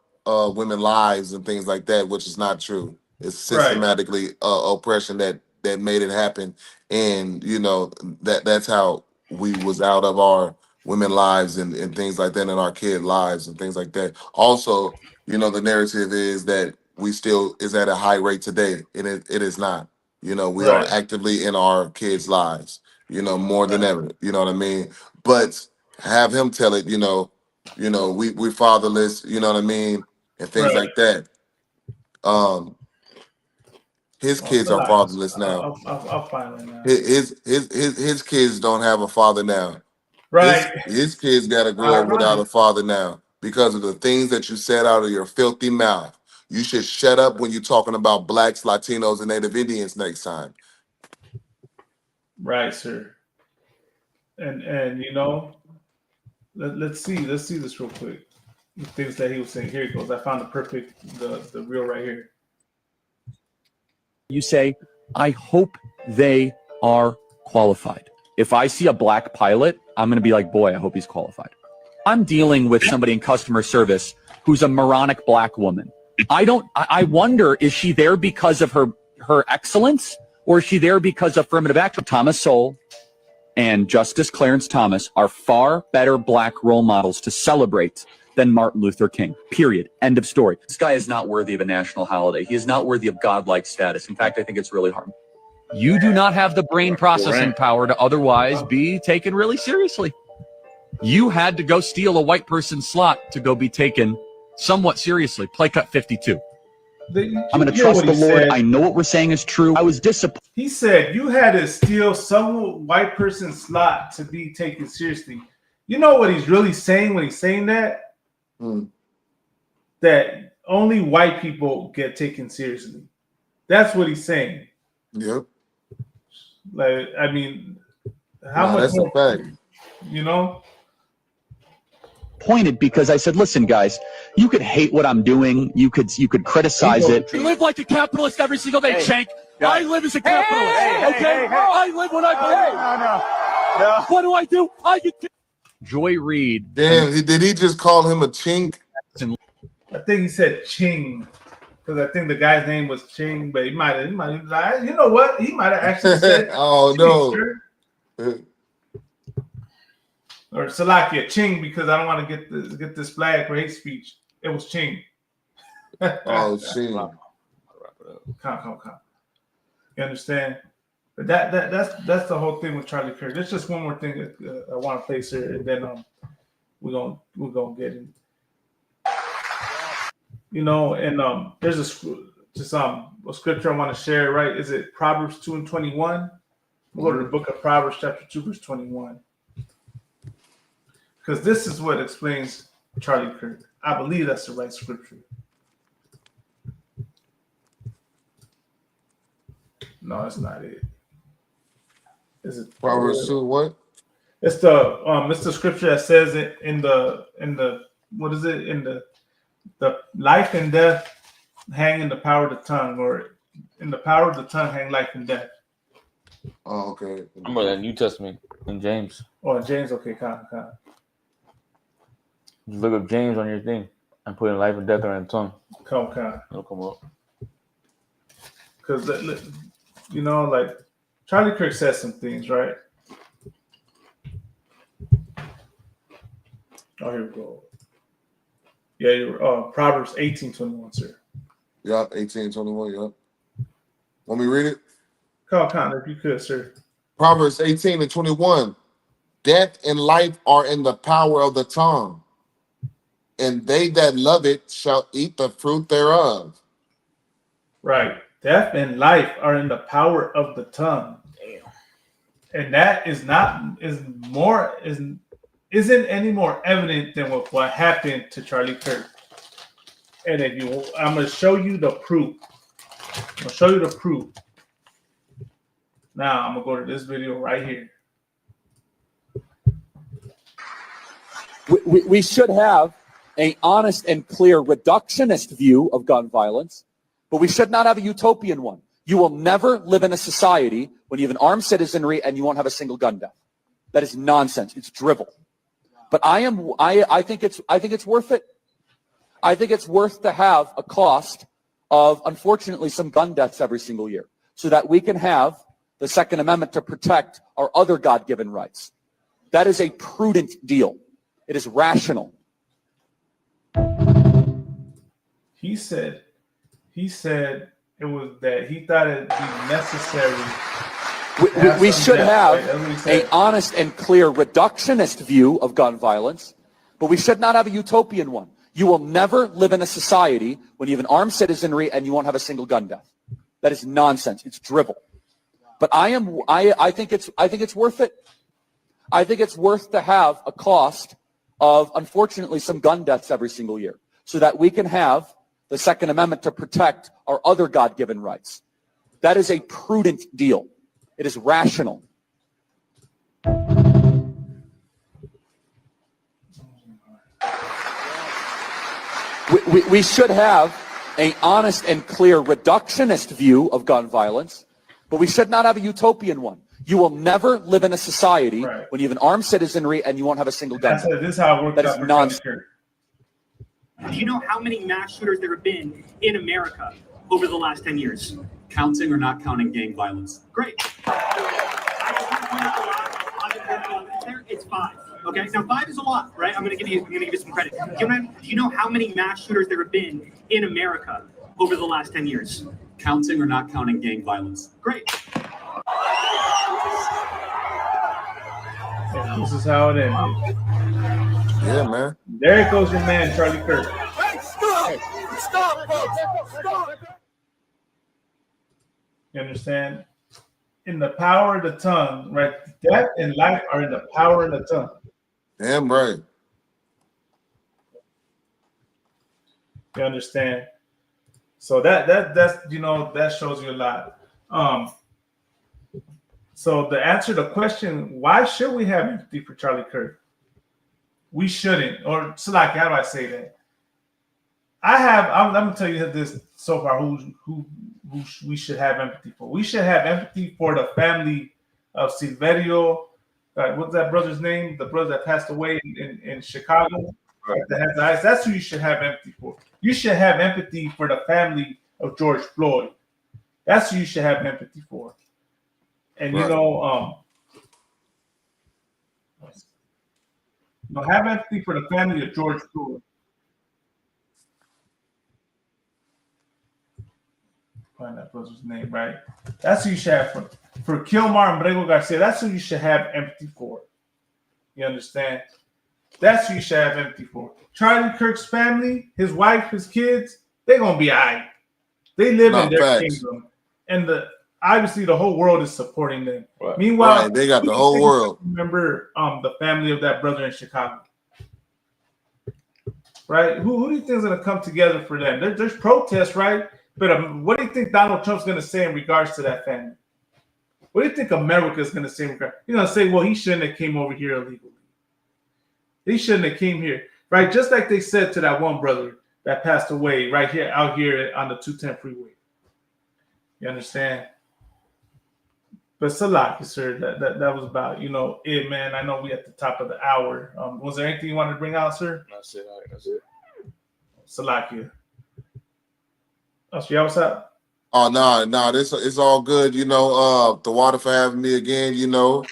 women lives and things like that, which is not true. It's systematically oppression that made it happen, and you know that's how we was out of our women lives and things like that, and our kid lives and things like that. Also, you know, the narrative is that we still is at a high rate today, and it is not. You know, we are actively in our kids' lives, you know, more than ever. You know what I mean? But have him tell it, you know, we fatherless, you know what I mean, and things like that. His kids are fatherless now. I'll find it now. His kids don't have a father now. Right. His kids got to grow up without a father now because of the things that you said out of your filthy mouth. You should shut up when you're talking about blacks, Latinos, and Native Indians next time. Right, sir. And you know, let's see this real quick. The things that he was saying. Here it goes. I found the reel right here. You say, I hope they are qualified. If I see a black pilot, I'm going to be like, boy, I hope he's qualified. I'm dealing with somebody in customer service who's a moronic black woman. I wonder, is she there because of her excellence, or is she there because of affirmative action? Thomas Sowell and Justice Clarence Thomas are far better black role models to celebrate than Martin Luther King, period. End of story. This guy is not worthy of a national holiday. He is not worthy of godlike status. In fact, I think it's really hard. You do not have the brain processing power to otherwise be taken really seriously. You had to go steal a white person's slot to go be taken somewhat seriously. Play cut 52. I'm going to trust the Lord. I know what we're saying is true. I was disappointed. He said you had to steal some white person's slot to be taken seriously. You know what he's really saying when he's saying that? That only white people get taken seriously. That's what he's saying. Yep. Like, I mean, how much that's more, a fact. You know? Pointed because I said, listen, guys, you could hate what I'm doing. You could criticize it. You live like a capitalist every single day, Shank. I live as a capitalist. Okay? I live what I believe. No. What do I do? I get Joy Reid. Damn, did he just call him a chink? I think he said Ching. Because I think the guy's name was Ching, but he might have, you know what? He might have actually said oh, no. Sure. Or Salakia, Ching, because I don't want to get this flag for hate speech. It was Ching. Oh, Ching. Come. You understand? But that's the whole thing with Charlie Kirk. There's just one more thing that I want to place here, and then we're gonna get in. You know, and there's a scripture I want to share. Right? Is it Proverbs 2:21? We'll go to the book of Proverbs, chapter 2, verse 21. Because this is what explains Charlie Kirk. I believe that's the right scripture. No, that's not it. Is it Proverbs 2 what? It's the scripture that says it in the what is it? In the life and death hang in the power of the tongue, or in the power of the tongue hang life and death. Oh, okay. Remember that New Testament in James. Oh, in James, okay, kind. Just look up James on your thing and put in life and death on the tongue. Come. It'll come up. Because, you know, like, Charlie Kirk says some things, right? Oh, here we go. Yeah, you're Proverbs 18:21, sir. Yeah, 18:21, yeah. Want me to read it? Come, if you could, sir. Proverbs 18:21. Death and life are in the power of the tongue, and they that love it shall eat the fruit thereof. Right. Death and life are in the power of the tongue. Damn. And that isn't any more evident than what happened to Charlie Kirk. And I'm gonna show you the proof. Now I'm gonna go to this video right here. We should have an honest and clear reductionist view of gun violence, but we should not have a utopian one. You will never live in a society when you have an armed citizenry and you won't have a single gun death. That is nonsense. It's drivel. But I think it's worth it. I think it's worth to have a cost of, unfortunately, some gun deaths every single year, so that we can have the Second Amendment to protect our other God-given rights. That is a prudent deal. It is rational. He said it was that he thought it'd be necessary. We should have an honest and clear reductionist view of gun violence, but we should not have a utopian one. You will never live in a society when you have an armed citizenry and you won't have a single gun death. That is nonsense. It's drivel. But I think it's worth it. I think it's worth to have a cost of, unfortunately, some gun deaths every single year, so that we can have the Second Amendment to protect our other God-given rights. That is a prudent deal. It is rational. We should have an honest and clear reductionist view of gun violence, but we should not have a utopian one. You will never live in a society when you have an armed citizenry and you won't have a single gun. This is how it works. That is nonsense. Do you know how many mass shooters there have been in America over the last 10 years? Counting or not counting gang violence? Great. It's 5. Okay, now 5 is a lot, right? I'm gonna give you some credit. Do you know how many mass shooters there have been in America over the last 10 years? Counting or not counting gang violence? Great. And this is how it ended. Yeah, man. There goes your man, Charlie Kirk. Stop, folks. Stop. You understand? In the power of the tongue, right? Death and life are in the power of the tongue. Damn right. You understand? So that's that shows you a lot. So to answer the question, why should we have empathy for Charlie Kirk? We shouldn't. Or Salaki, how do I say that? I'm gonna tell you this so far. Who we should have empathy for? We should have empathy for the family of Silverio. What's that brother's name? The brother that passed away in Chicago. Right. That has eyes. That's who you should have empathy for. You should have empathy for the family of George Floyd. That's who you should have empathy for. And right. Have empathy for the family of George Floyd. Find that brother's name, right? That's who you should have for Kilmar and Brego Garcia. That's who you should have empathy for. You understand? That's who you should have empathy for. Charlie Kirk's family, his wife, his kids, they're gonna be all right. They live in their kingdom, and obviously the whole world is supporting them. Right. Meanwhile, they got the whole world. Remember the family of that brother in Chicago, right? Who do you think is gonna come together for them? There's protests, right? But what do you think Donald Trump's gonna say in regards to that family? What do you think America is gonna say in regards? He's gonna say, well, he shouldn't have came over here illegally. He shouldn't have came here, right? Just like they said to that one brother that passed away right here, out here on the 210 freeway. You understand? But Salaki, sir, that was about, it, man. I know we at the top of the hour. Was there anything you wanted to bring out, sir? That's it. That's it. Salaki. Oh, so what's up? Oh, no, it's all good. The water for having me again, Israel,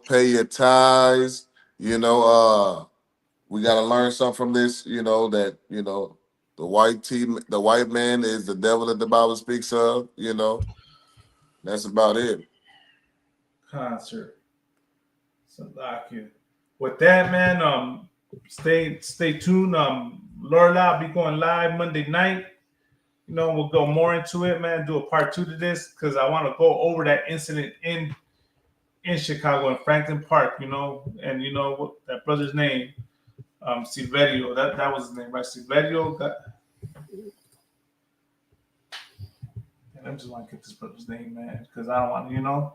pay your tithes, we got to learn something from this, that, the white man is the devil that the Bible speaks of, that's about it. Concert. Salaki. With that, man, stay tuned. Lord, I'll be going live Monday night. We'll go more into it, man. Do a part 2 to this because I want to go over that incident in Chicago in Franklin Park. And what that brother's name, Silverio. That was his name, right? Silverio. And I just want to get this brother's name, man, because I don't want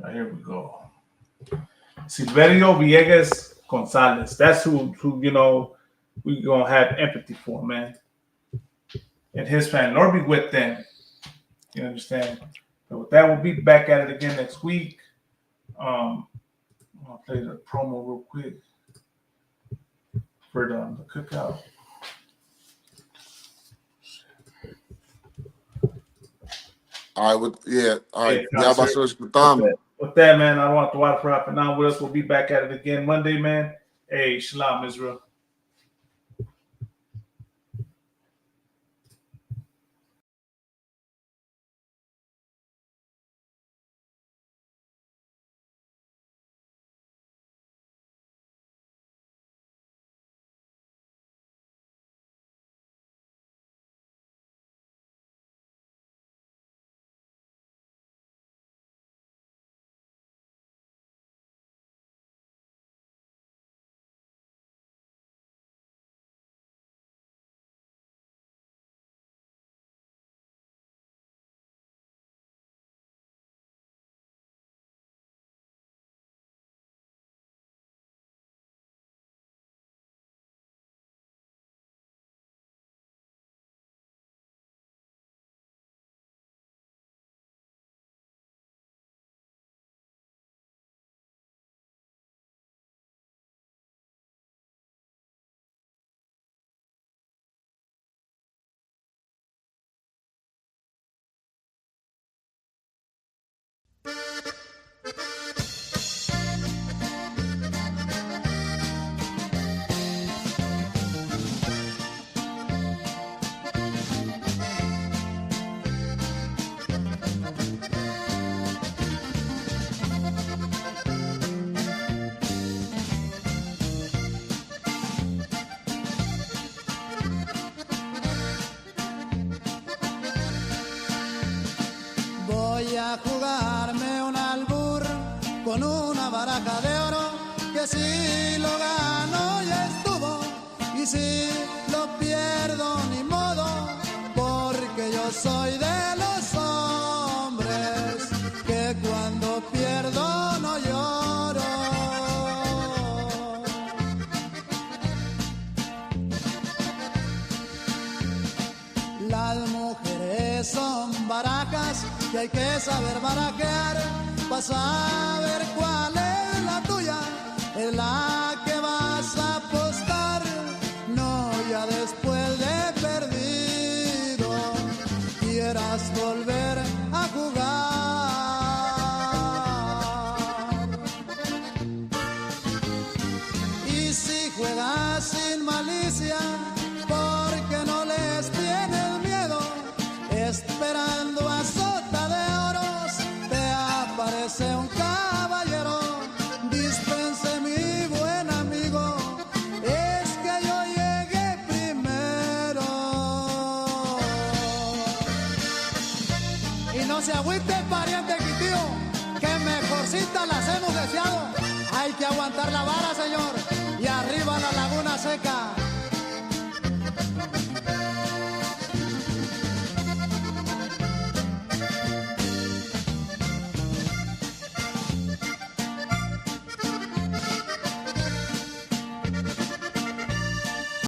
Right, here we go. Silverio Villegas Gonzalez. That's who we gonna have empathy for, man. And his family. Lord be with them. You understand? But with that, we'll be back at it again next week. I'll play the promo real quick for the cookout. All right, all right. Yeah, with that, man, I don't want the water for hopping on with us. We'll be back at it again Monday, man. Hey, shalom, Israel. que si lo gano ya estuvo, y si lo pierdo ni modo, porque yo soy de los hombres que cuando pierdo no lloro. Las mujeres son barajas que hay que saber barajear para saber cuál es la tuya, es la que vas a apostar, no ya después de perdido quieras volver a jugar. Y si juegas sin malicia, porque no les tienes miedo, esperando a sota de oros, te aparece un caballero. Dispense mi buen amigo, es que yo llegué primero. Y no se agüite pariente quitío, que mejorcita las hemos deseado. Hay que aguantar la vara, señor, y arriba la laguna seca.